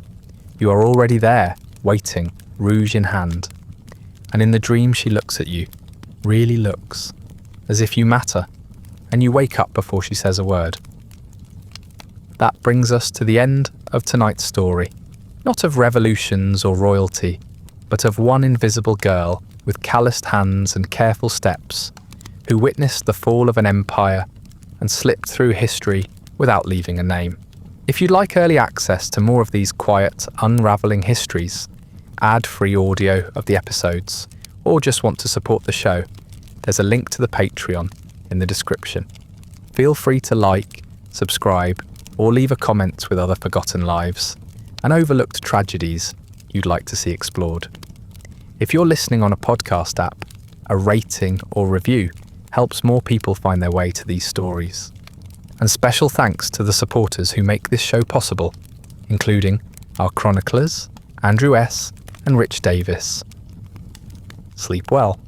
You are already there, waiting, rouge in hand. And in the dream she looks at you, really looks, as if you matter, and you wake up before she says a word. That brings us to the end of tonight's story, not of revolutions or royalty, but of one invisible girl with calloused hands and careful steps, who witnessed the fall of an empire and slipped through history without leaving a name. If you'd like early access to more of these quiet, unravelling histories, ad-free audio of the episodes, or just want to support the show, there's a link to the Patreon in the description. Feel free to like, subscribe, or leave a comment with other forgotten lives and overlooked tragedies you'd like to see explored. If you're listening on a podcast app, a rating or review helps more people find their way to these stories. And special thanks to the supporters who make this show possible, including our chroniclers, Andrew S. and Rich Davis. Sleep well.